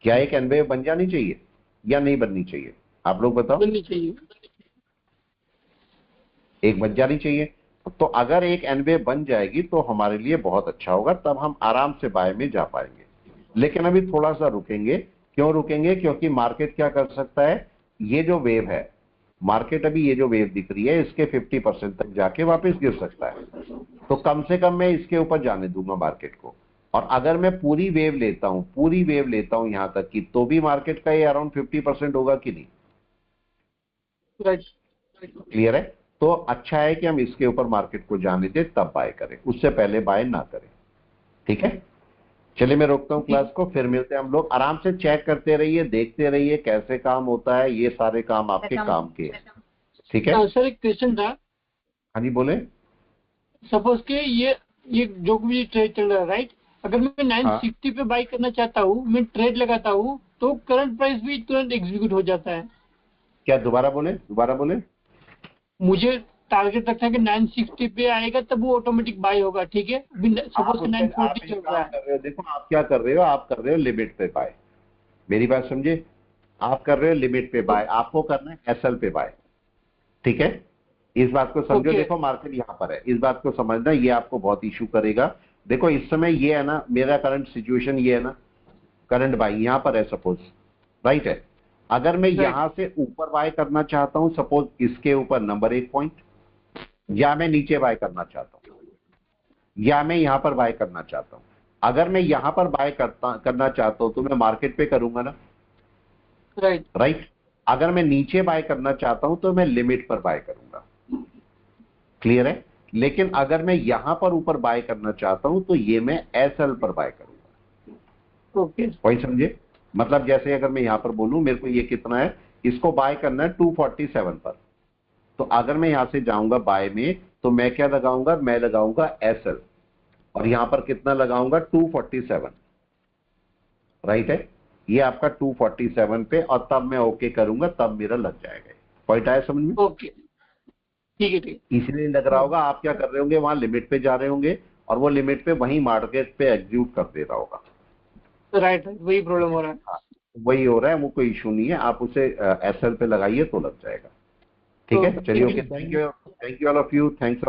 क्या एक एन वेव बन जानी चाहिए या नहीं बननी चाहिए, आप लोग बताओ। बननी चाहिए, एक बन जानी चाहिए। तो अगर एक एन वेव बन जाएगी तो हमारे लिए बहुत अच्छा होगा, तब हम आराम से बाय में जा पाएंगे। लेकिन अभी थोड़ा सा रुकेंगे, क्यों रुकेंगे, क्योंकि मार्केट क्या कर सकता है, ये जो वेव है, मार्केट अभी ये जो वेव दिख रही है इसके 50% तक जाके वापस गिर सकता है। तो कम से कम मैं इसके ऊपर जाने दूंगा मार्केट को। और अगर मैं पूरी वेव लेता हूं यहां तक की, तो भी मार्केट का ये अराउंड 50% होगा कि नहीं, राइट। क्लियर है। तो अच्छा है कि हम इसके ऊपर मार्केट को जाने दें तब बाय करें, उससे पहले बाय ना करें, ठीक है। चलिए मैं रोकता हूं क्लास को, फिर मिलते हैं हम लोग। आराम से चेक करते रहिए, देखते रहिए कैसे काम होता है, ये सारे काम आपके काम के, ठीक है। सर एक क्वेश्चन था, हाँ जी बोले। सपोज के ये जो भी ट्रेड चल रहा है, राइट, अगर मैं 960 पे बाई करना चाहता हूँ, मैं ट्रेड लगाता हूँ, तो करंट प्राइस भी तुरंत एग्जीक्यूट हो जाता है। क्या, दोबारा बोले। मुझे टारगेट रखा है कि 960 पे आएगा तब वो ऑटोमेटिक बाय होगा, ठीक है। सपोज 940 चल रहा है, देखो आप क्या कर रहे हो, आप कर रहे हो लिमिट पे बाय, मेरी बात समझे, आप कर रहे हो लिमिट पे बाय, आपको करना है एसएल पे बाय, ठीक है। इस बात को समझो। Okay. देखो मार्केट यहाँ पर है, इस बात को समझना, ये आपको बहुत इशू करेगा। देखो इस समय ये है ना, मेरा करंट सिचुएशन ये है ना, करंट बाई यहाँ पर है सपोज, राइट है। अगर मैं यहाँ से ऊपर बाय करना चाहता हूँ, सपोज इसके ऊपर नंबर 1 पॉइंट, या मैं नीचे बाय करना चाहता हूँ, या मैं यहाँ पर बाय करना चाहता हूँ। अगर मैं यहाँ पर बाय करना चाहता हूँ तो मैं मार्केट पे करूंगा ना, राइट। अगर मैं नीचे बाय करना चाहता हूं तो मैं लिमिट पर बाय करूंगा, क्लियर है। लेकिन अगर मैं यहां पर ऊपर बाय करना चाहता हूं तो ये मैं एसएल पर बाय करूंगा। ओके, पॉइंट समझे? मतलब जैसे अगर मैं यहां पर बोलूं मेरे को ये कितना है, इसको बाय करना है 247 पर, तो अगर मैं यहां से जाऊंगा बाय में तो मैं क्या लगाऊंगा, मैं लगाऊंगा एसएल, और यहां पर कितना लगाऊंगा 247, राइट है। ये आपका 247 पे, और तब मैं ओके करूंगा, तब मेरा लग जाएगा। पॉइंट आया समझ में? ओके, ठीक है, ठीक इसलिए लग रहा होगा आप क्या कर रहे होंगे, वहां लिमिट पे जा रहे होंगे और वो लिमिट पे वहीं मार्केट पे एग्जीक्यूट कर दे रहा होगा। राइट, वही प्रॉब्लम हो रहा है। हाँ, वही हो रहा है, वो कोई इशू नहीं है, आप उसे एसएल पे लगाइए तो लग जाएगा। ठीक है, चलिए, okay, thank you all of you, thanks.